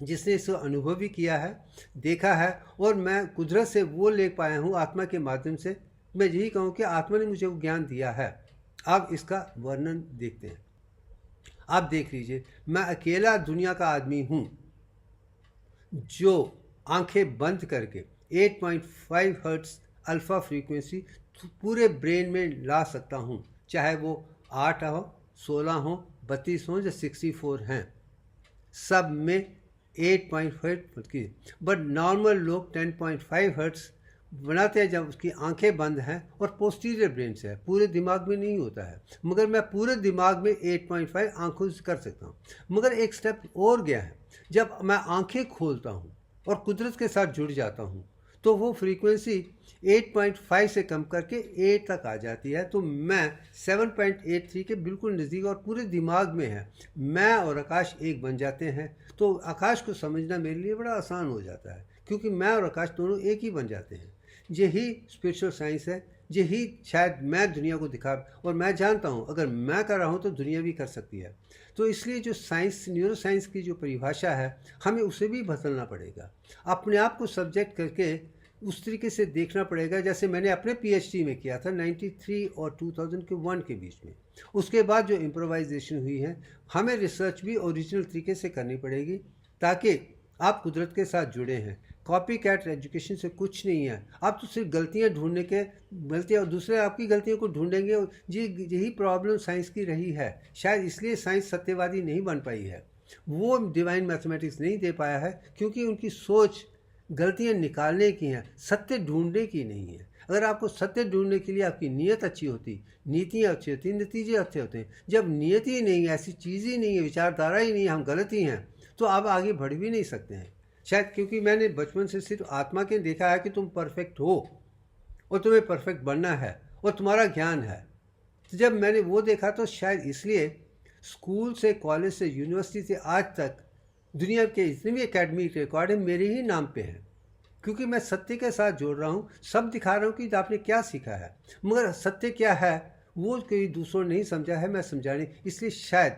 जिसने इसको अनुभव भी किया है, देखा है, और मैं कुदरत से वो ले पाया हूँ आत्मा के माध्यम से। मैं यही कहूँ कि आत्मा ने मुझे वो ज्ञान दिया है। अब इसका वर्णन देखते हैं। आप देख लीजिए, मैं अकेला दुनिया का आदमी हूँ जो आंखें बंद करके 8.5 हर्ट्ज अल्फ़ा फ्रीक्वेंसी पूरे ब्रेन में ला सकता हूँ, चाहे वो 8 हो, 16 हो, 32 हो या 64 हैं, सब में 8.5 की। बट नॉर्मल लोग 10.5 हर्ट्ज बनाते हैं जब उसकी आंखें बंद हैं और पोस्टीरियर ब्रेन से है, पूरे दिमाग में नहीं होता है। मगर मैं पूरे दिमाग में 8.5 आंखों से कर सकता हूँ। मगर एक स्टेप और गया है, जब मैं आंखें खोलता हूँ और कुदरत के साथ जुड़ जाता हूँ तो वो फ्रीक्वेंसी 8.5 से कम करके 8 तक आ जाती है। तो मैं 7.83 के बिल्कुल नज़दीक और पूरे दिमाग में है। मैं और आकाश एक बन जाते हैं, तो आकाश को समझना मेरे लिए बड़ा आसान हो जाता है, क्योंकि मैं और आकाश दोनों एक ही बन जाते हैं। यही स्पिरिचुअल साइंस है, यही शायद मैं दुनिया को दिखा, और मैं जानता हूँ अगर मैं कर रहा हूँ तो दुनिया भी कर सकती है। तो इसलिए जो साइंस, न्यूरो साइंस की जो परिभाषा है, हमें उसे भी बदलना पड़ेगा। अपने आप को सब्जेक्ट करके उस तरीके से देखना पड़ेगा जैसे मैंने अपने पीएचडी में किया था 93 और 2001 के बीच में। उसके बाद जो इम्प्रोवाइजेशन हुई है, हमें रिसर्च भी ओरिजिनल तरीके से करनी पड़ेगी ताकि आप कुदरत के साथ जुड़े हैं। कॉपी कैट एजुकेशन से कुछ नहीं है। आप तो सिर्फ गलतियां ढूंढने के, गलतियां और दूसरे आपकी गलतियों को ढूंढेंगे। यही प्रॉब्लम साइंस की रही है। शायद इसलिए साइंस सत्यवादी नहीं बन पाई है, वो डिवाइन मैथमेटिक्स नहीं दे पाया है, क्योंकि उनकी सोच गलतियां निकालने की हैं, सत्य ढूंढने की नहीं है। अगर आपको सत्य ढूंढने के लिए आपकी नीयत अच्छी होती, नीतियाँ अच्छी होती, नतीजे अच्छे होते हैं। जब नीयत ही नहीं है, ऐसी चीज़ ही नहीं है, विचारधारा ही नहीं है, हम गलत ही हैं, तो आप आगे बढ़ भी नहीं सकते हैं। शायद क्योंकि मैंने बचपन से सिर्फ आत्मा के देखा है कि तुम परफेक्ट हो और तुम्हें परफेक्ट बनना है और तुम्हारा ज्ञान है। तो जब मैंने वो देखा तो शायद इसलिए स्कूल से, कॉलेज से, यूनिवर्सिटी से आज तक दुनिया के जितने भी एकेडमिक रिकॉर्ड हैं मेरे ही नाम पे हैं, क्योंकि मैं सत्य के साथ जोड़ रहा हूँ। सब दिखा रहा हूँ कि आपने क्या सीखा है, मगर सत्य क्या है वो कोई दूसरों ने नहीं समझा है, मैं समझाने। इसलिए शायद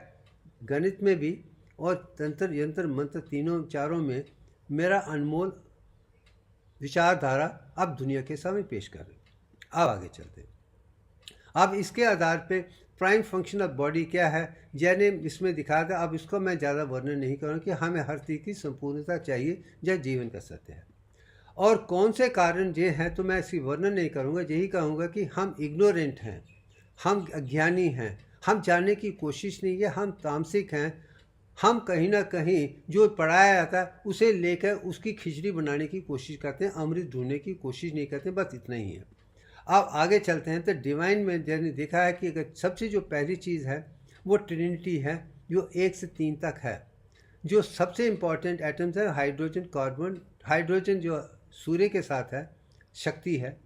गणित में भी और तंत्र, यंत्र, मंत्र, तीनों चारों में मेरा अनमोल विचारधारा अब दुनिया के सामने पेश कर रही। अब आगे चलते हैं। अब इसके आधार पे प्राइम फंक्शन ऑफ बॉडी क्या है, जैने इसमें दिखाया था। अब इसको मैं ज़्यादा वर्णन नहीं करूँगा कि हमें हर चीज़ की संपूर्णता चाहिए जब जीवन का सत्य है। और कौन से कारण ये हैं तो मैं इसकी वर्णन नहीं करूँगा, यही कहूँगा कि हम इग्नोरेंट हैं, हम अज्ञानी हैं, हम जानने की कोशिश नहीं है, हम तामसिक हैं, हम कहीं ना कहीं जो पढ़ाया जाता है उसे लेकर उसकी खिचड़ी बनाने की कोशिश करते हैं, अमृत ढूंढने की कोशिश नहीं करते, बस इतना ही है। अब आगे चलते हैं तो डिवाइन में मैंने देखा है कि अगर सबसे जो पहली चीज़ है वो ट्रिनिटी है, जो 1 से 3 तक है। जो सबसे इम्पॉर्टेंट एटम्स है हाइड्रोजन, कार्बन। हाइड्रोजन जो सूर्य के साथ है, शक्ति है।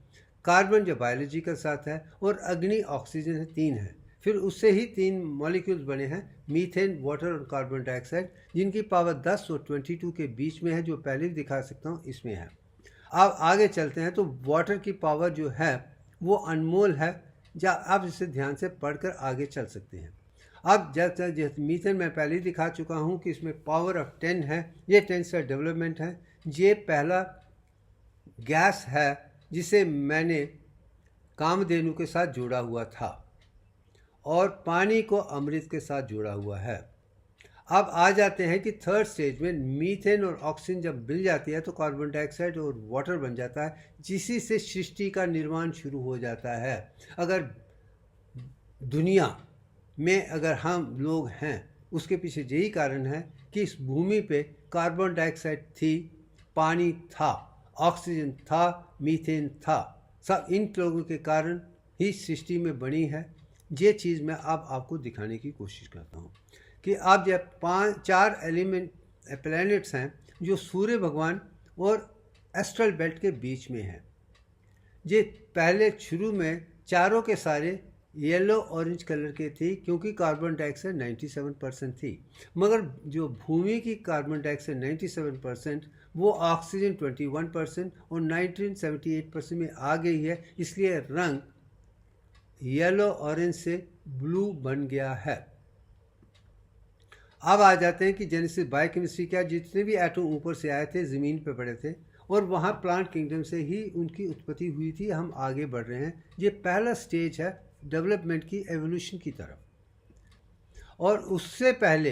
कार्बन जो बायोलॉजी के साथ है, और अग्नि, ऑक्सीजन है, 3 है। फिर उससे ही 3 मॉलिक्यूल्स बने हैं, मीथेन, वाटर और कार्बन डाइऑक्साइड, जिनकी पावर 10 और 22 के बीच में है, जो पहले भी दिखा सकता हूँ इसमें है। अब आगे चलते हैं तो वाटर की पावर जो है वो अनमोल है, या आप इसे ध्यान से पढ़कर आगे चल सकते हैं। अब जब मीथेन मैं पहले ही दिखा चुका हूँ कि इसमें पावर ऑफ 10 है, ये 10 से डेवलपमेंट है। ये पहला गैस है जिसे मैंने कामधेनु के साथ जोड़ा हुआ था, और पानी को अमृत के साथ जोड़ा हुआ है। अब आ जाते हैं कि थर्ड स्टेज में मीथेन और ऑक्सीजन जब मिल जाती है तो कार्बन डाइऑक्साइड और वाटर बन जाता है, जिसी से सृष्टि का निर्माण शुरू हो जाता है। अगर दुनिया में अगर हम लोग हैं, उसके पीछे यही कारण है कि इस भूमि पे कार्बन डाइऑक्साइड थी, पानी था, ऑक्सीजन था, मीथेन था। सब इन लोगों के कारण ही सृष्टि में बनी है। ये चीज़ मैं अब आपको दिखाने की कोशिश करता हूँ कि आप जब 4 एलिमेंट प्लैनेट्स हैं जो सूर्य भगवान और एस्ट्रल बेल्ट के बीच में हैं। ये पहले शुरू में चारों के सारे येलो ऑरेंज कलर के थे, क्योंकि कार्बन डाइऑक्साइड 97% थी। मगर जो भूमि की कार्बन डाइऑक्साइड 97%, वो ऑक्सीजन 21% और नाइट्रोजन 78% में आ गई है, इसलिए रंग येलो ऑरेंज से ब्लू बन गया है। अब आ जाते हैं कि जेनेसिस बायोकेमिस्ट्री क्या, जितने भी एटम ऊपर से आए थे ज़मीन पे पड़े थे, और वहाँ प्लांट किंगडम से ही उनकी उत्पत्ति हुई थी। हम आगे बढ़ रहे हैं, ये पहला स्टेज है डेवलपमेंट की, एवोल्यूशन की तरफ। और उससे पहले,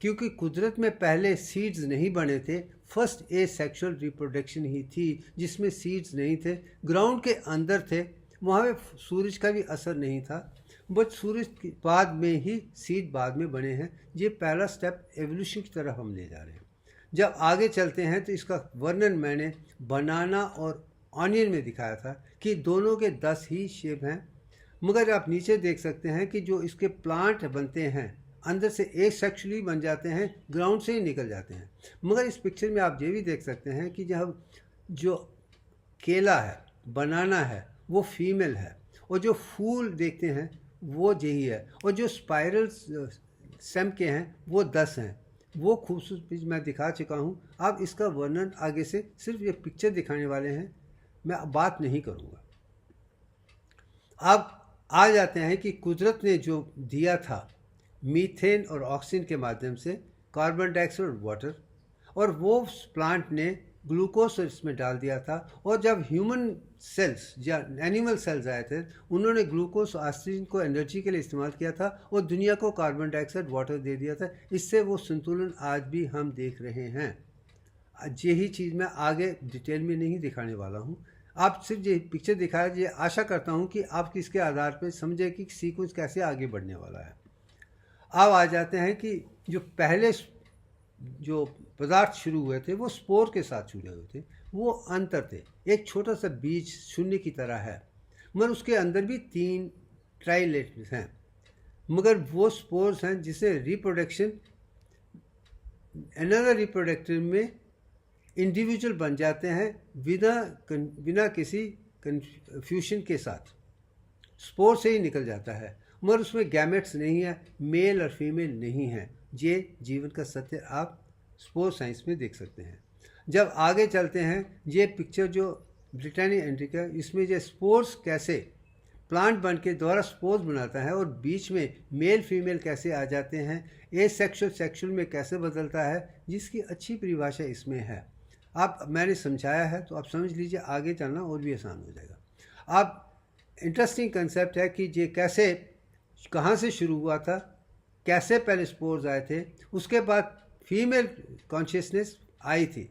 क्योंकि कुदरत में पहले सीड्स नहीं बने थे, फर्स्ट ए सेक्सुअल रिप्रोडक्शन ही थी जिसमें सीड्स नहीं थे, ग्राउंड के अंदर थे, वहाँ पे सूरज का भी असर नहीं था, बट सूरज के बाद में ही सीड बाद में बने हैं। ये पहला स्टेप एवोल्यूशन की तरफ हम ले जा रहे हैं। जब आगे चलते हैं तो इसका वर्णन मैंने बनाना और ऑनियन में दिखाया था कि दोनों के 10 ही शेप हैं। मगर आप नीचे देख सकते हैं कि जो इसके प्लांट बनते हैं अंदर से एक सेक्सुअली बन जाते हैं, ग्राउंड से ही निकल जाते हैं। मगर इस पिक्चर में आप ये भी देख सकते हैं कि जब जो केला है, बनाना है, वो फीमेल है, और जो फूल देखते हैं वो यही है, और जो स्पाइरल स्टेम के हैं वो 10 हैं। वो खूबसूरत पिच मैं दिखा चुका हूँ। अब इसका वर्णन आगे से सिर्फ ये पिक्चर दिखाने वाले हैं, मैं बात नहीं करूँगा। अब आ जाते हैं कि कुदरत ने जो दिया था मीथेन और ऑक्सीजन के माध्यम से, कार्बन डाइऑक्साइड और वाटर, और वो प्लांट ने ग्लूकोज इसमें डाल दिया था। और जब ह्यूमन सेल्स या एनिमल सेल्स आए थे, उन्होंने ग्लूकोज ऑक्सीजन को एनर्जी के लिए इस्तेमाल किया था, और दुनिया को कार्बन डाइऑक्साइड वाटर दे दिया था। इससे वो संतुलन आज भी हम देख रहे हैं। यही चीज़ मैं आगे डिटेल में नहीं दिखाने वाला हूँ, आप सिर्फ ये पिक्चर दिखाया। ये आशा करता हूँ कि आप इसके आधार पर समझे कि सीक्वेंस कैसे आगे बढ़ने वाला है। अब आ जाते हैं कि जो पहले जो पदार्थ शुरू हुए थे वो स्पोर के साथ जुड़े हुए थे, वो अंतर थे। एक छोटा सा बीज शून्य की तरह है, मगर उसके अंदर भी 3 ट्राइलेट्स हैं, मगर वो स्पोर्स हैं जिसे रिप्रोडक्शन, अनदर रिप्रोडक्टिव में इंडिविजुअल बन जाते हैं बिना किसी कन्फ्यूशन के साथ। स्पोर से ही निकल जाता है, मगर उसमें गैमेट्स नहीं है, मेल और फीमेल नहीं है। ये जीवन का सत्य आप स्पोर साइंस में देख सकते हैं। जब आगे चलते हैं, ये पिक्चर जो ब्रिटानिया इंडिका, इसमें ये स्पोर्स कैसे प्लांट बन के दोबारा स्पोर्स बनाता है, और बीच में मेल फीमेल कैसे आ जाते हैं, ए सेक्सुअल में कैसे बदलता है, जिसकी अच्छी परिभाषा इसमें है। आप मैंने समझाया है तो आप समझ लीजिए, आगे चलना और भी आसान हो जाएगा। अब इंटरेस्टिंग कंसेप्ट है कि ये कैसे, कहाँ से शुरू हुआ था, कैसे पहले स्पोर्स आए थे, उसके बाद फीमेल कॉन्शियसनेस आई थी,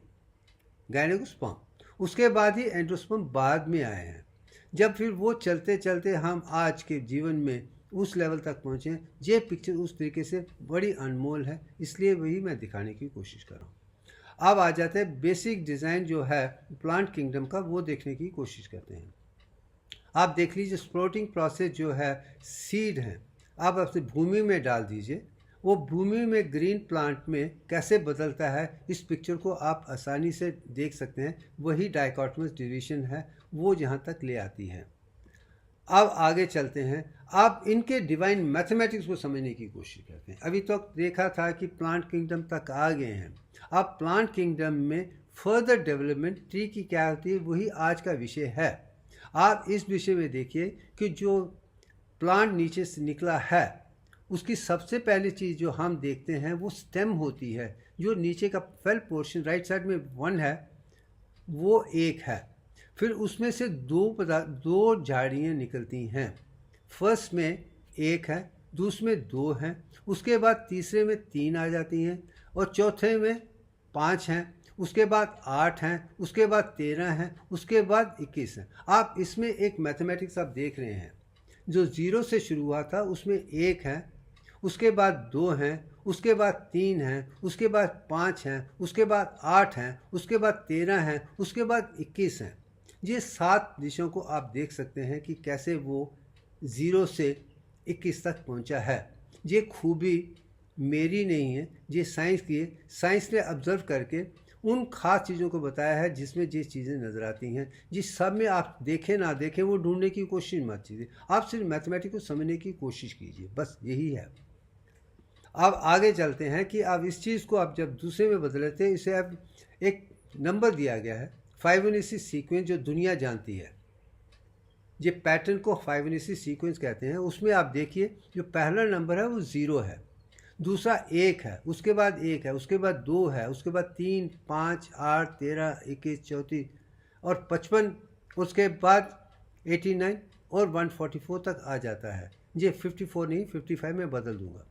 गायनेकोस्पर्म, उसके बाद ही एंडोस्पर्म बाद में आए हैं। जब फिर वो चलते चलते हम आज के जीवन में उस लेवल तक पहुँचें। ये पिक्चर उस तरीके से बड़ी अनमोल है, इसलिए वही मैं दिखाने की कोशिश कर रहा हूँ। अब आ जाते हैं बेसिक डिज़ाइन जो है प्लांट किंगडम का, वो देखने की कोशिश करते हैं। आप देख लीजिए स्प्रोटिंग प्रोसेस जो है, सीड है, आप अपने भूमि में डाल दीजिए, वो भूमि में ग्रीन प्लांट में कैसे बदलता है इस पिक्चर को आप आसानी से देख सकते हैं। वही डाइकोटोमस डिवीजन है, वो यहाँ तक ले आती है। अब आगे चलते हैं, आप इनके डिवाइन मैथमेटिक्स को समझने की कोशिश करते हैं। अभी तक देखा था कि प्लांट किंगडम तक आ गए हैं। अब प्लांट किंगडम में फर्दर डेवलपमेंट ट्री की क्या होती है, वही आज का विषय है। आप इस विषय में देखिए कि जो प्लांट नीचे से निकला है, उसकी सबसे पहली चीज़ जो हम देखते हैं वो स्टेम होती है। जो नीचे का फेल पोर्शन राइट साइड में 1 है, वो 1 है। फिर उसमें से दो झाड़ियाँ निकलती हैं। फर्स्ट में 1 है, दूसरे में 2 हैं, उसके बाद तीसरे में 3 आ जाती हैं, और चौथे में 5 हैं, उसके बाद 8 हैं, उसके बाद 13 हैं, उसके बाद 21 हैं। आप इसमें एक मैथमेटिक्स आप देख रहे हैं, जो 0 से शुरू हुआ था उसमें 1 है, उसके बाद 2 हैं, उसके बाद 3 हैं, उसके बाद 5 हैं, उसके बाद 8 हैं, उसके बाद 13 हैं, उसके बाद 21 हैं। ये 7 दिशाओं को आप देख सकते हैं कि कैसे वो 0 से 21 तक पहुंचा है। ये खूबी मेरी नहीं है, ये साइंस की है। साइंस ने ऑब्जर्व करके उन खास चीज़ों को बताया है जिसमें ये चीज़ें नज़र आती हैं। जिस सब में आप देखें ना देखें वो ढूंढने की कोशिश मत कीजिए, आप सिर्फ मैथमेटिक्स को समझने की कोशिश कीजिए, बस यही है। अब आगे चलते हैं कि अब इस चीज़ को आप जब दूसरे में बदलते हैं, इसे अब एक नंबर दिया गया है फाइबोनाची सीक्वेंस, जो दुनिया जानती है। ये पैटर्न को फाइबोनाची सीक्वेंस कहते हैं। उसमें आप देखिए जो पहला नंबर है वो 0 है, दूसरा 1 है, उसके बाद 1 है, उसके बाद 2 है, उसके बाद 3, 5, 8, 13, 21, 34 और 55, उसके बाद 89 और 144 तक आ जाता है। ये 54 नहीं 55 में बदल दूंगा।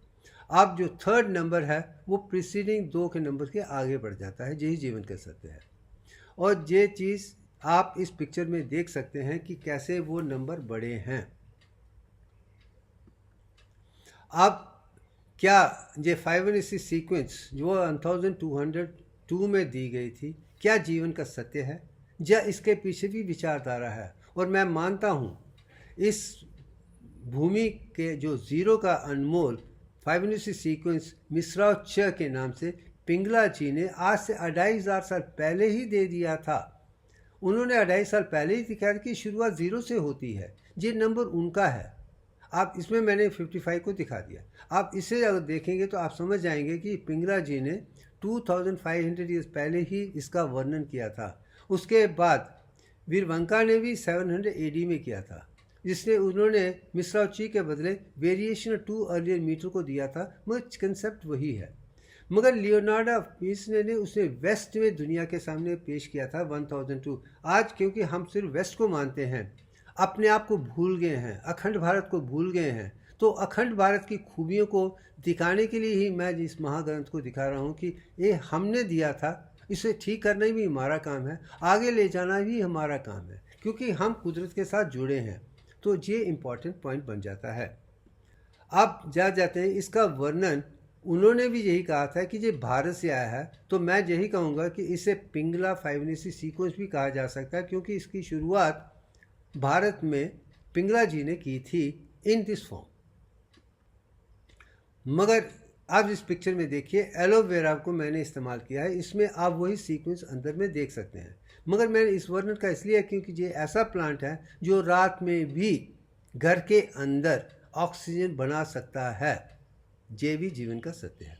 अब जो थर्ड नंबर है वो प्रीसीडिंग 2 के नंबर के आगे बढ़ जाता है। यही जीवन का सत्य है, और ये चीज़ आप इस पिक्चर में देख सकते हैं कि कैसे वो नंबर बड़े हैं। अब क्या ये फाइबोनाची सीक्वेंस जो 1202 में दी गई थी, क्या जीवन का सत्य है, या इसके पीछे भी विचारधारा है? और मैं मानता हूँ इस भूमि के जो 0 का अनमोल फाइबोनाची सीक्वेंस मिश्रा च के नाम से पिंगला जी ने आज से 2500 साल पहले ही दे दिया था। उन्होंने 2500 साल पहले ही दिखाया कि शुरुआत 0 से होती है। ये नंबर उनका है। आप इसमें मैंने 55 को दिखा दिया। आप इसे अगर देखेंगे तो आप समझ जाएंगे कि पिंगला जी ने 2500 ईयर्स पहले ही इसका वर्णन किया था। उसके बाद वीरवंका ने भी 700 AD में किया था, जिसने उन्होंने मिश्राची के बदले वेरिएशन 2 अर्लियर मीटर को दिया था, मगर कंसेप्ट वही है। मगर लियोनार्डो पीसने ने उसे वेस्ट में दुनिया के सामने पेश किया था 1002। आज क्योंकि हम सिर्फ वेस्ट को मानते हैं, अपने आप को भूल गए हैं, अखंड भारत को भूल गए हैं, तो अखंड भारत की खूबियों को दिखाने के लिए ही मैं इस महाग्रंथ को दिखा रहा हूँ कि ये हमने दिया था, इसे ठीक करना भी हमारा काम है, आगे ले जाना भी हमारा काम है, क्योंकि हम कुदरत के साथ जुड़े हैं। तो ये इम्पॉर्टेंट पॉइंट बन जाता है। अब जाते हैं इसका वर्णन। उन्होंने भी यही कहा था कि ये भारत से आया है, तो मैं यही कहूँगा कि इसे पिंगला फाइबोनाची सीक्वेंस भी कहा जा सकता है, क्योंकि इसकी शुरुआत भारत में पिंगला जी ने की थी इन दिस फॉर्म। मगर आप इस पिक्चर में देखिए एलोवेरा को मैंने इस्तेमाल किया है, इसमें आप वही सीक्वेंस अंदर में देख सकते हैं। मगर मैंने इस वर्णन का इसलिए क्योंकि ये ऐसा प्लांट है जो रात में भी घर के अंदर ऑक्सीजन बना सकता है। ये भी जीवन का सत्य है।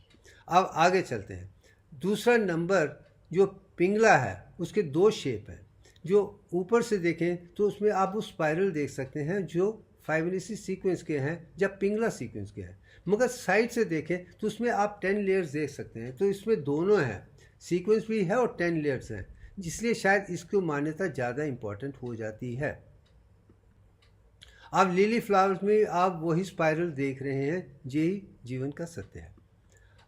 अब आगे चलते हैं। दूसरा नंबर जो पिंगला है उसके 2 शेप हैं। जो ऊपर से देखें तो उसमें आप वो स्पाइरल देख सकते हैं जो फाइबोनाची सीक्वेंस के हैं या पिंगला सीक्वेंस के हैं। मगर साइड से देखें तो उसमें आप 10 लेयर्स देख सकते हैं। तो इसमें दोनों हैं, सीक्वेंस भी है और 10 लेयर्स हैं, इसलिए शायद इसकी मान्यता ज़्यादा इम्पॉर्टेंट हो जाती है। अब लिली फ्लावर्स में आप वही स्पाइरल देख रहे हैं, यही जीवन का सत्य है।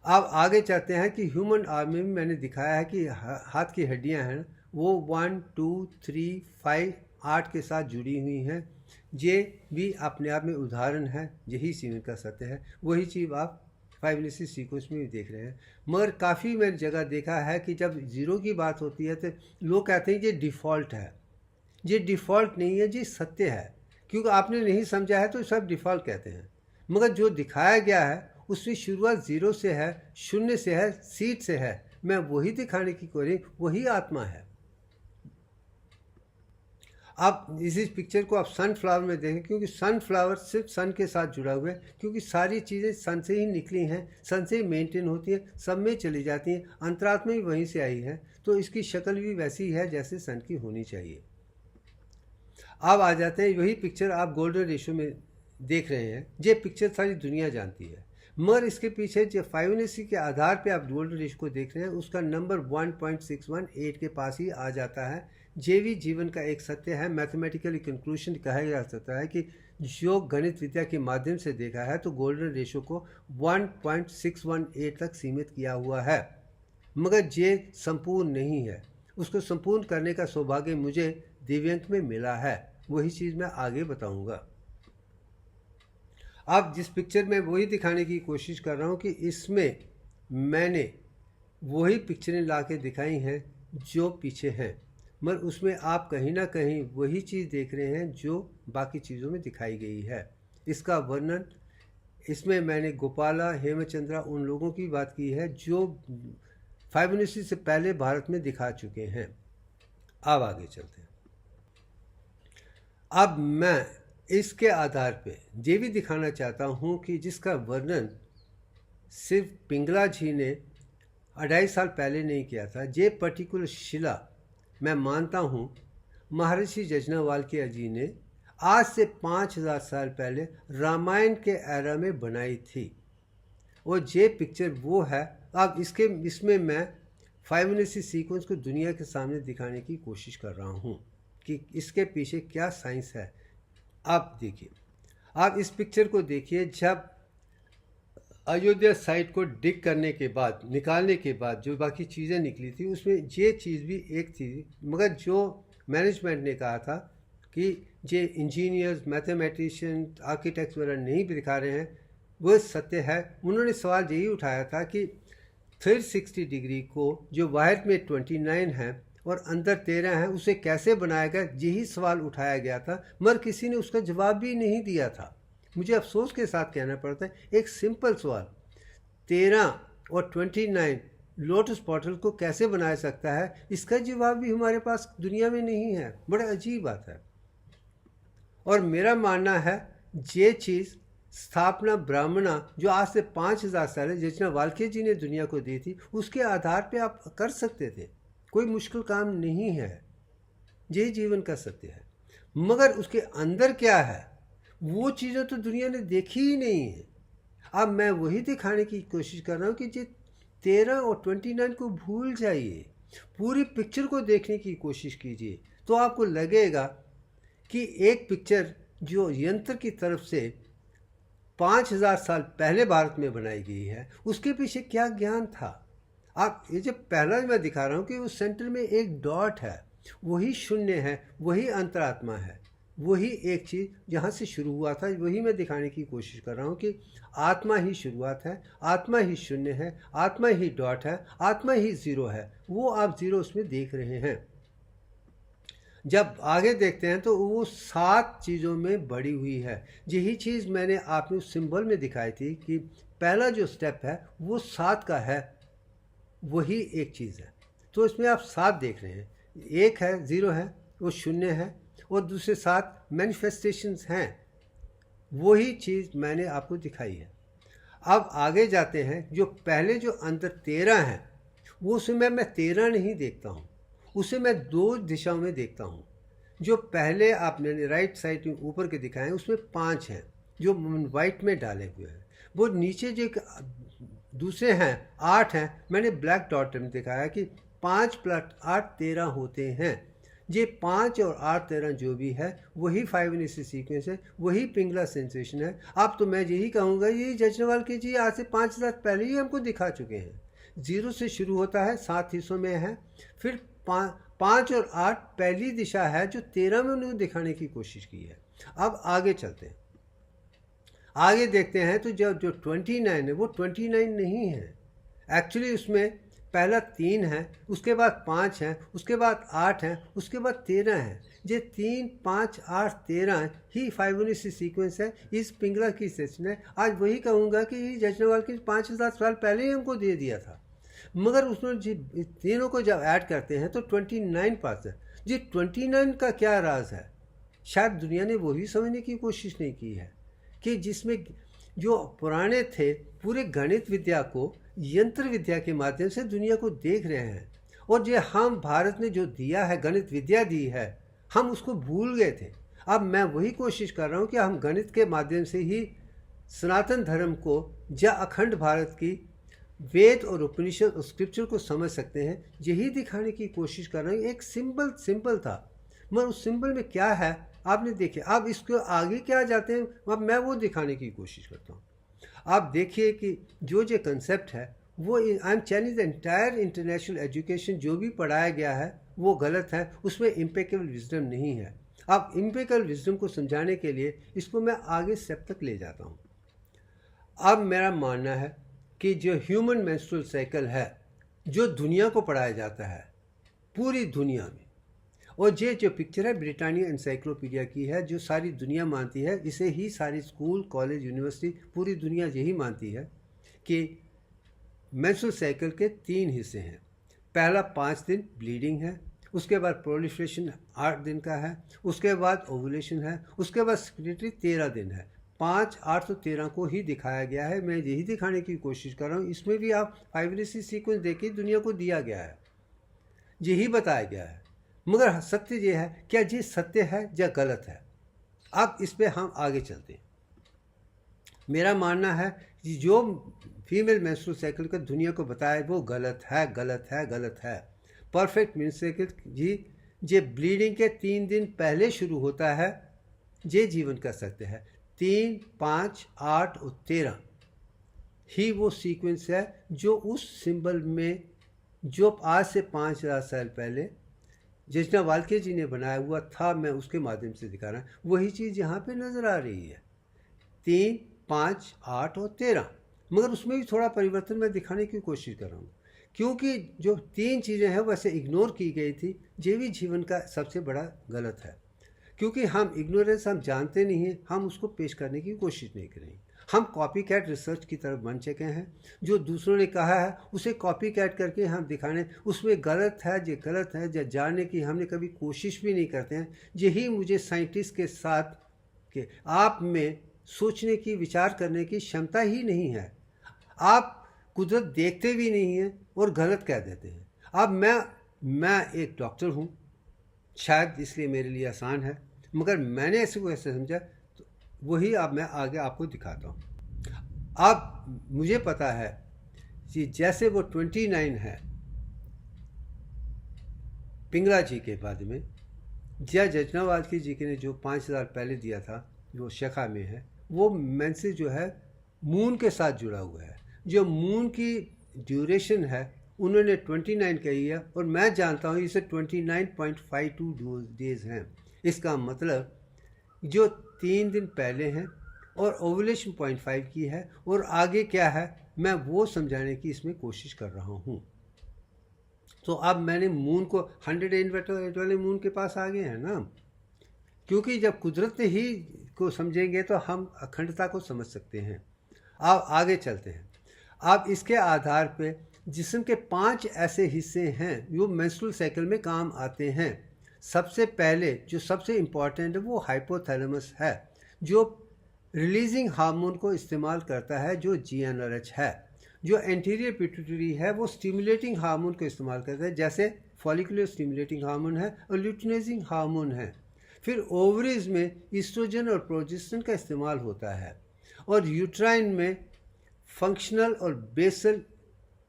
अब आगे चलते हैं कि ह्यूमन आर्म में मैंने दिखाया है कि हाथ की हड्डियां हैं वो 1, 2, 3, 5, 8 के साथ जुड़ी हुई हैं। ये भी अपने आप में उदाहरण है, यही सीमेंट का सत्य है। वही चीज़ आप फाइबोनाची सीक्वेंस में भी देख रहे हैं। मगर काफ़ी मैंने जगह देखा है कि जब ज़ीरो की बात होती है तो लोग कहते हैं ये डिफ़ॉल्ट है। ये डिफ़ॉल्ट नहीं है, ये सत्य है, क्योंकि आपने नहीं समझा है तो सब डिफ़ॉल्ट कहते हैं। मगर जो दिखाया गया है उसकी शुरुआत ज़ीरो से है, शून्य से है, सीड से है। मैं वही दिखाने की कोशिश, वही आत्मा है। आप इस पिक्चर को आप सनफ्लावर में देखें, क्योंकि सनफ्लावर सिर्फ सन के साथ जुड़ा हुआ है, क्योंकि सारी चीज़ें सन से ही निकली हैं, सन से ही मेंटेन होती हैं, सब में चली जाती हैं, अंतरात्मा भी वहीं से आई है, तो इसकी शक्ल भी वैसी ही है जैसे सन की होनी चाहिए। अब आ जाते हैं, वही पिक्चर आप गोल्डन रेशो में देख रहे हैं। ये पिक्चर सारी दुनिया जानती है, मगर इसके पीछे जो फाइबोनाची के आधार पे आप गोल्डन रेशो को देख रहे हैं, उसका नंबर 1.618 के पास ही आ जाता है। ये भी जीवन का एक सत्य है। मैथमेटिकली कंक्लूजन कहा जा सकता है कि जो गणित विद्या के माध्यम से देखा है तो गोल्डन रेशो को 1.618 तक सीमित किया हुआ है, मगर ये संपूर्ण नहीं है। उसको संपूर्ण करने का सौभाग्य मुझे दिव्यांक में मिला है, वही चीज़ मैं आगे बताऊंगा। अब जिस पिक्चर में वही दिखाने की कोशिश कर रहा हूँ कि इसमें मैंने वही पिक्चरें ला के दिखाई हैं जो पीछे हैं, मगर उसमें आप कहीं ना कहीं वही चीज़ देख रहे हैं जो बाकी चीज़ों में दिखाई गई है। इसका वर्णन इसमें मैंने गोपाला, हेमचंद्रा, उन लोगों की बात की है जो फाइबोनाची से पहले भारत में दिखा चुके हैं। अब आगे चलते हैं। अब मैं इसके आधार पे ये भी दिखाना चाहता हूँ कि जिसका वर्णन सिर्फ पिंगला जी ने 2.5 साल पहले नहीं किया था। ये पर्टिकुलर शिला मैं मानता हूँ महर्षि यज्ञवल्क्य जी ने आज से 5000 साल पहले रामायण के एरा में बनाई थी, और ये पिक्चर वो है। अब इसमें मैं फाइबोनाची सीक्वेंस को दुनिया के सामने दिखाने की कोशिश कर रहा हूँ कि इसके पीछे क्या साइंस है। आप देखिए, आप इस पिक्चर को देखिए। जब अयोध्या साइट को डिग करने के बाद, निकालने के बाद जो बाकी चीज़ें निकली थी, उसमें ये चीज़ भी एक थी, मगर जो मैनेजमेंट ने कहा था कि ये इंजीनियर्स, मैथमेटिशियन, आर्किटेक्ट्स वगैरह नहीं दिखा रहे हैं, वो सत्य है। उन्होंने सवाल यही उठाया था कि 360 डिग्री को जो बाहर में 29 है और अंदर 13 है, उसे कैसे बनाया गया, यही सवाल उठाया गया था, मगर किसी ने उसका जवाब भी नहीं दिया था। मुझे अफसोस के साथ कहना पड़ता है, एक सिंपल सवाल, 13 और 29 लोटस पोर्टल को कैसे बनाया सकता है, इसका जवाब भी हमारे पास दुनिया में नहीं है। बड़ा अजीब बात है। और मेरा मानना है ये चीज़ स्थापना ब्राह्मणा जो आज से 5000 साल यज्ञवल्क्य जी ने दुनिया को दी थी, उसके आधार पे आप कर सकते थे। कोई मुश्किल काम नहीं है, यही जीवन का सत्य है। मगर उसके अंदर क्या है, वो चीज़ें तो दुनिया ने देखी ही नहीं है। अब मैं वही दिखाने की कोशिश कर रहा हूँ कि ये 13 और 29 को भूल जाइए, पूरी पिक्चर को देखने की कोशिश कीजिए, तो आपको लगेगा कि एक पिक्चर जो यंत्र की तरफ से 5000 साल पहले भारत में बनाई गई है, उसके पीछे क्या ज्ञान था। आप ये जो पहला मैं दिखा रहा हूँ कि उस सेंटर में एक डॉट है, वही शून्य है, वही अंतरात्मा है, वही एक चीज़ जहाँ से शुरू हुआ था, वही मैं दिखाने की कोशिश कर रहा हूँ कि आत्मा ही शुरुआत है, आत्मा ही शून्य है, आत्मा ही डॉट है, आत्मा ही ज़ीरो है। वो आप ज़ीरो उसमें देख रहे हैं। जब आगे देखते हैं तो वो 7 चीज़ों में बड़ी हुई है। यही चीज़ मैंने आपने उस सिंबल में दिखाई थी कि पहला जो स्टेप है वो 7 का है, वही एक चीज़ है। तो इसमें आप 7 देख रहे हैं, एक है, ज़ीरो है, वो शून्य है, और दूसरे 7 मैनिफेस्टेशंस हैं। वही चीज़ मैंने आपको दिखाई है। अब आगे जाते हैं, जो पहले जो अंदर 13 है, वो उसमें मैं 13 नहीं देखता हूँ, उसे मैं 2 दिशाओं में देखता हूँ। जो पहले आपने राइट साइड में ऊपर के दिखाए उसमें 5 हैं जो वाइट में डाले हुए हैं। वो नीचे जो दूसरे हैं 8 हैं, मैंने ब्लैक डॉट में दिखाया कि 5 + 8 13 होते हैं। ये 5 और 8 13 जो भी है वही फाइबोनाची सीक्वेंस है, वही पिंगला सेंसेशन है। अब तो मैं यही कहूँगा, ये यज्ञवल्क्य जी आज से 5000 पहले ही हमको दिखा चुके हैं। 0 से शुरू होता है, 7 हिस्सों में है, फिर 5 और 8 पहली दिशा है जो 13 में उन्होंने दिखाने की कोशिश की है। अब आगे चलते हैं, आगे देखते हैं तो जो 29 है वो 29 नहीं है एक्चुअली। उसमें पहला 3 है, उसके बाद 5 है, उसके बाद 8 है, उसके बाद 13 है। ये 3, 5, 8, 13 ही फाइबोनाची सीक्वेंस है। इस पिंगला की सेशन है। आज वही कहूँगा कि जजनवाल की 5000 साल पहले ही हमको दे दिया था, मगर उसमें तीनों को जब ऐड करते हैं तो 29 पाता है। जी 29 का क्या राज है, शायद दुनिया ने वही समझने की कोशिश नहीं की है कि जिसमें जो पुराने थे पूरे गणित विद्या को यंत्र विद्या के माध्यम से दुनिया को देख रहे हैं, और जो हम भारत ने जो दिया है गणित विद्या दी है, हम उसको भूल गए थे। अब मैं वही कोशिश कर रहा हूँ कि हम गणित के माध्यम से ही सनातन धर्म को या अखंड भारत की वेद और उपनिषद और स्क्रिप्चर को समझ सकते हैं। यही दिखाने की कोशिश कर रहा हूँ। एक सिंबल था, मगर उस सिंबल में क्या है आपने देखे। अब इसको आगे क्या जाते हैं, अब मैं वो दिखाने की कोशिश करता हूँ। आप देखिए कि जो कंसेप्ट है वो I am challenge the entire international education जो भी पढ़ाया गया है वो गलत है, उसमें इम्पेकेबल विजडम नहीं है। अब इम्पेकेबल विजडम को समझाने के लिए इसको मैं आगे स्टेप तक ले जाता हूँ। अब मेरा मानना है कि जो ह्यूमन मेंस्ट्रुअल साइकिल है जो दुनिया को पढ़ाया जाता है पूरी दुनिया में, और ये जो पिक्चर है ब्रिटानिया एनसाइक्लोपीडिया की है जो सारी दुनिया मानती है, इसे ही सारी स्कूल कॉलेज यूनिवर्सिटी पूरी दुनिया यही मानती है कि मेंस्ट्रुअल साइकिल के 3 हिस्से हैं। पहला 5 दिन ब्लीडिंग है, उसके बाद प्रोलिफरेशन 8 दिन का है, उसके बाद ओवुलेशन है, उसके बाद सेक्रेटरी 13 दिन है। 5, 8 और 13 को ही दिखाया गया है। मैं यही दिखाने की कोशिश कर रहा हूँ। इसमें भी आप फाइबोनाची सीक्वेंस देखिए, दुनिया को दिया गया है, यही बताया गया है। मगर सत्य ये है, क्या ये सत्य है या गलत है? अब इस पर हम आगे चलते हैं। मेरा मानना है कि जो फीमेल मेंस्ट्रुअल साइकिल का दुनिया को बताया वो गलत है, गलत है, गलत है। परफेक्ट मेंस्ट्रुअल साइकिल जी ब्लीडिंग के 3 दिन पहले शुरू होता है, ये जीवन का सत्य है। 3, 5, 8 और 13 ही वो सीक्वेंस है जो उस सिंबल में जो आज से 5000 साल पहले जजना वाल्के जी ने बनाया हुआ था, मैं उसके माध्यम से दिखा रहा हूँ। वही चीज़ यहाँ पे नज़र आ रही है, 3, 5, 8 और 13, मगर उसमें भी थोड़ा परिवर्तन मैं दिखाने की कोशिश कर रहा हूँ, क्योंकि जो 3 चीज़ें हैं वैसे इग्नोर की गई थी। ये भी जीवन का सबसे बड़ा गलत है, क्योंकि हम इग्नोरेंस हम जानते नहीं हैं, हम उसको पेश करने की कोशिश नहीं करेंगे। हम कॉपी कैट रिसर्च की तरफ बन चुके हैं, जो दूसरों ने कहा है उसे कॉपी कैट करके हम दिखाने, उसमें गलत है ये गलत है या जानने की हमने कभी कोशिश भी नहीं करते हैं। यही मुझे साइंटिस्ट के साथ कि आप में सोचने की विचार करने की क्षमता ही नहीं है। आप कुदरत देखते भी नहीं हैं और गलत कह देते हैं। अब मैं एक डॉक्टर हूँ, शायद इसलिए मेरे लिए आसान है, मगर मैंने ऐसे को ऐसे समझा तो वही अब मैं आगे आपको दिखाता हूँ। अब मुझे पता है कि जैसे वो 29 है पिंगला जी के बाद में, या जजनावाल की जी के ने जो 5000 पहले दिया था जो शेखा में है, वो मेंसेस जो है मून के साथ जुड़ा हुआ है। जो मून की ड्यूरेशन है उन्होंने 29 कही है, और मैं जानता हूँ इसे 29.52 डेज हैं। इसका मतलब जो 3 दिन पहले हैं और ओवुलेशन 0.5 की है, और आगे क्या है मैं वो समझाने की इसमें कोशिश कर रहा हूँ। तो अब मैंने मून को 108 वाले मून के पास आ गए हैं ना, क्योंकि जब कुदरत ही को समझेंगे तो हम अखंडता को समझ सकते हैं। अब आगे चलते हैं। अब इसके आधार पे जिस्म के 5 ऐसे हिस्से हैं जो मेंस्ट्रुअल साइकिल में काम आते हैं। सबसे पहले जो सबसे इम्पॉर्टेंट है वो हाइपोथैलेमस है, जो रिलीजिंग हार्मोन को इस्तेमाल करता है, जो GnRH है। जो एंटीरियर पिट्यूटरी है वो स्टिमुलेटिंग हार्मोन को इस्तेमाल करता है, जैसे फॉलिकुलर स्टिमुलेटिंग हार्मोन है और ल्यूटिनाइजिंग हार्मोन है। फिर ओवरीज में ईस्ट्रोजन और प्रोजेस्टेरोन का इस्तेमाल होता है, और यूट्राइन में फंक्शनल और बेसल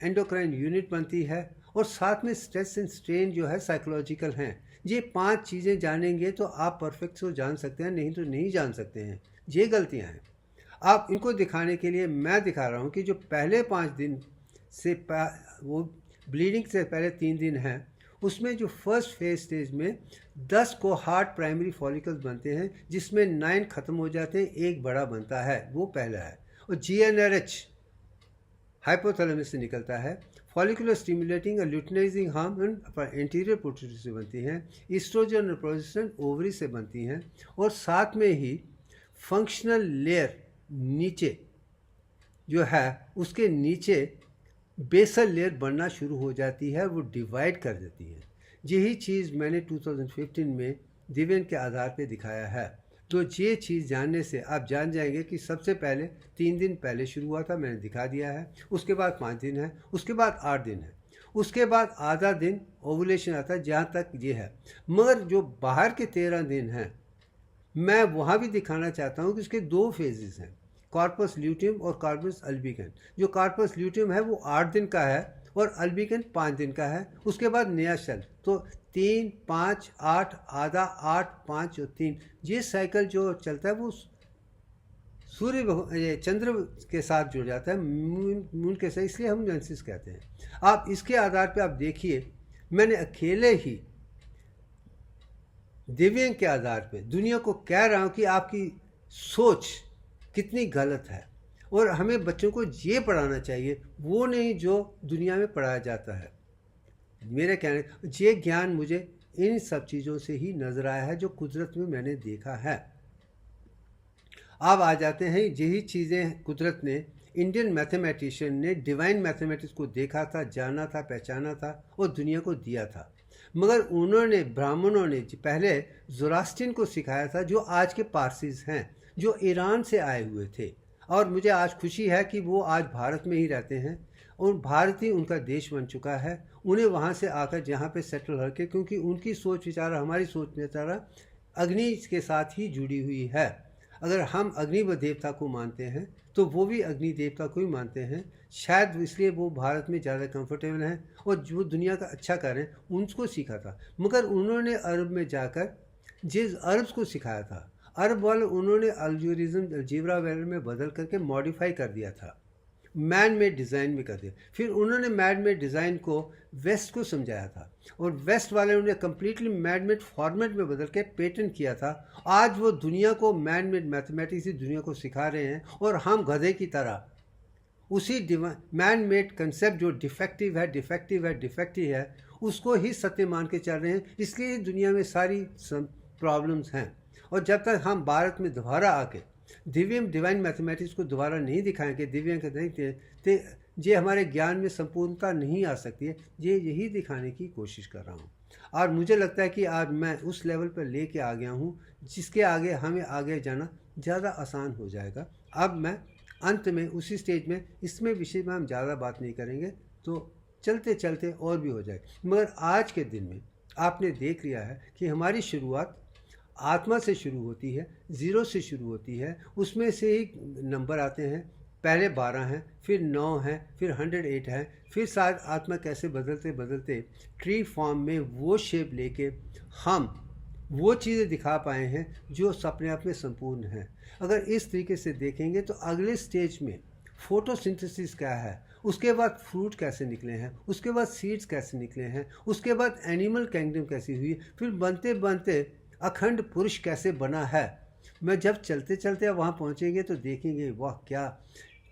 एंडोक्राइन यूनिट बनती है, और साथ में स्ट्रेस एंड स्ट्रेन जो है साइकोलॉजिकल हैं। ये 5 चीज़ें जानेंगे तो आप परफेक्ट को जान सकते हैं, नहीं तो नहीं जान सकते हैं। ये गलतियां हैं। आप इनको दिखाने के लिए मैं दिखा रहा हूँ कि जो पहले 5 दिन से वो ब्लीडिंग से पहले 3 दिन हैं, उसमें जो फर्स्ट फेज स्टेज में 10 को हार्ड प्राइमरी फॉलिकल्स बनते हैं, जिसमें 9 ख़त्म हो जाते हैं, एक बड़ा बनता है, वो पहला है। और GnRH हाइपोथैलेमस से निकलता है। फॉलिकुलर स्टिमुलेटिंग और ल्यूटिनाइजिंग हार्मोन एंटीरियर पोटिट्यूड से बनती हैं। ईस्ट्रोजन और प्रोजेस्टेरोन ओवरी से बनती हैं। और साथ में ही फंक्शनल लेयर नीचे जो है, उसके नीचे बेसल लेयर बनना शुरू हो जाती है, वो डिवाइड कर देती है। यही चीज़ मैंने 2015 में दिव्यांग के आधार पे दिखाया है। तो ये चीज़ जानने से आप जान जाएंगे कि सबसे पहले 3 दिन पहले शुरू हुआ था, मैंने दिखा दिया है। उसके बाद 5 दिन है, उसके बाद 8 दिन है, उसके बाद आधा दिन ओवुलेशन आता है, जहाँ तक ये है। मगर जो बाहर के 13 दिन हैं, मैं वहाँ भी दिखाना चाहता हूँ कि उसके 2 फेजेस हैं, कॉर्पस ल्यूटियम और कॉर्पस अल्बिकन। जो कॉर्पस ल्यूटियम है वो 8 दिन का है और अल्बिकन 5 दिन का है। उसके बाद नया सेल, तो 3, 5, 8, आधा, 8, 5 और 3, ये साइकिल जो चलता है वो सूर्य चंद्र के साथ जुड़ जाता है, मून के साथ, इसलिए हम मेंसेस कहते हैं। आप इसके आधार पे आप देखिए, मैंने अकेले ही दिव्यांग के आधार पे दुनिया को कह रहा हूँ कि आपकी सोच कितनी गलत है, और हमें बच्चों को ये पढ़ाना चाहिए, वो नहीं जो दुनिया में पढ़ाया जाता है। मेरे कहने ये ज्ञान मुझे इन सब चीज़ों से ही नज़र आया है जो कुदरत में मैंने देखा है। अब आ जाते हैं, यही चीज़ें कुदरत ने, इंडियन मैथमेटिशियन ने डिवाइन मैथमेटिक्स को देखा था, जाना था, पहचाना था और दुनिया को दिया था। मगर उन्होंने, ब्राह्मणों ने पहले ज़ोरास्ट्रियन को सिखाया था, जो आज के पारसीज हैं, जो ईरान से आए हुए थे। और मुझे आज खुशी है कि वो आज भारत में ही रहते हैं और भारत ही उनका देश बन चुका है। उन्हें वहाँ से आकर जहाँ पे सेटल करके, क्योंकि उनकी सोच विचारा हमारी सोच विचारा अग्नि के साथ ही जुड़ी हुई है। अगर हम अग्नि व देवता को मानते हैं तो वो भी अग्नि देवता को ही मानते हैं। शायद इसलिए वो भारत में ज़्यादा कंफर्टेबल हैं और जो दुनिया का अच्छा कर रहे हैं उनको सीखा था। मगर उन्होंने अरब में जाकर जिस अरब्स को सिखाया था, अरब वाले उन्होंने अल्गोरिज्म अलजेब्रा वगैरह में बदल करके मॉडिफाई कर दिया था, मैन मेड डिज़ाइन में कर दिया। फिर उन्होंने मैन मेड डिज़ाइन को वेस्ट को समझाया था और वेस्ट वाले उन्होंने कम्प्लीटली मैन मेड फॉर्मेट में बदल के पेटेंट किया था। आज वो दुनिया को मैन मेड मैथमेटिक्स ही दुनिया को सिखा रहे हैं और हम गधे की तरह उसी मैन मेड कंसेप्ट जो डिफेक्टिव है उसको ही सत्य मान के चल रहे हैं। इसलिए दुनिया में सारी प्रॉब्लम्स हैं। और जब तक हम भारत में दोबारा आके डिवाइन मैथमेटिक्स को दोबारा नहीं दिखाएंगे, दिव्यांग नहीं, ये हमारे ज्ञान में संपूर्णता नहीं आ सकती है। ये यही दिखाने की कोशिश कर रहा हूँ और मुझे लगता है कि आज मैं उस लेवल पर लेके आ गया हूँ जिसके आगे हमें आगे जाना ज़्यादा आसान हो जाएगा। अब मैं अंत में उसी स्टेज में इसमें विषय में हम ज़्यादा बात नहीं करेंगे, तो चलते चलते और भी हो जाए। मगर आज के दिन में आपने देख लिया है कि हमारी शुरुआत आत्मा से शुरू होती है, 0 से शुरू होती है। उसमें से ही नंबर आते हैं, पहले 12 हैं, फिर 9 हैं, फिर 108 हैं, फिर शायद आत्मा कैसे बदलते बदलते ट्री फॉर्म में वो शेप लेके हम वो चीज़ें दिखा पाए हैं जो अपने आप में संपूर्ण हैं। अगर इस तरीके से देखेंगे तो अगले स्टेज में फोटोसिंथेसिस क्या है, उसके बाद फ्रूट कैसे निकले हैं, उसके बाद सीड्स कैसे निकले हैं, उसके बाद एनिमल किंगडम कैसी हुई, फिर बनते बनते अखंड पुरुष कैसे बना है। मैं जब चलते चलते वहाँ पहुँचेंगे तो देखेंगे वाह क्या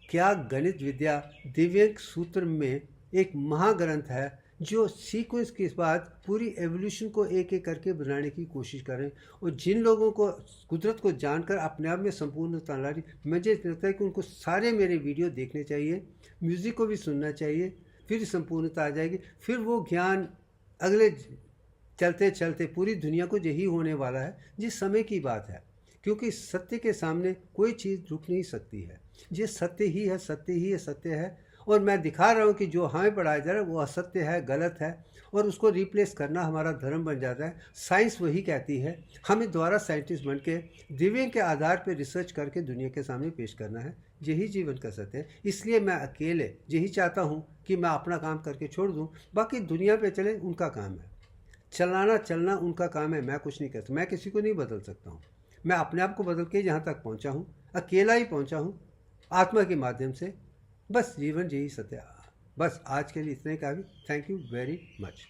क्या गणित विद्या दिव्यांग सूत्र में एक महाग्रंथ है जो सीक्वेंस के बाद पूरी एवोल्यूशन को एक एक करके बनाने की कोशिश करें। और जिन लोगों को कुदरत को जानकर अपने आप में संपूर्णता ला रही, मुझे लगता है कि उनको सारे मेरे वीडियो देखने चाहिए, म्यूज़िक को भी सुनना चाहिए, फिर संपूर्णता आ जाएगी। फिर वो ज्ञान अगले चलते चलते पूरी दुनिया को यही होने वाला है। जिस समय की बात है, क्योंकि सत्य के सामने कोई चीज़ रुक नहीं सकती है। ये सत्य ही है, सत्य ही है, सत्य है। और मैं दिखा रहा हूँ कि जो हमें पढ़ाया जा रहा है वो असत्य है, गलत है, और उसको रिप्लेस करना हमारा धर्म बन जाता है। साइंस वही कहती है, हमें दोबारा साइंटिस्ट बन के दिव्यांग के आधार पर रिसर्च करके दुनिया के सामने पेश करना है। यही जीवन का सत्य है। इसलिए मैं अकेले यही चाहता हूँ कि मैं अपना काम करके छोड़ दूँ, बाकी दुनिया पे चले उनका काम है, चलना उनका काम है। मैं कुछ नहीं कर सकता, मैं किसी को नहीं बदल सकता हूँ। मैं अपने आप को बदल के यहाँ तक पहुँचा हूँ, अकेला ही पहुँचा हूँ आत्मा के माध्यम से। बस जीवन यही सत्य। बस आज के लिए इतना ही काफ़ी। Thank you very much.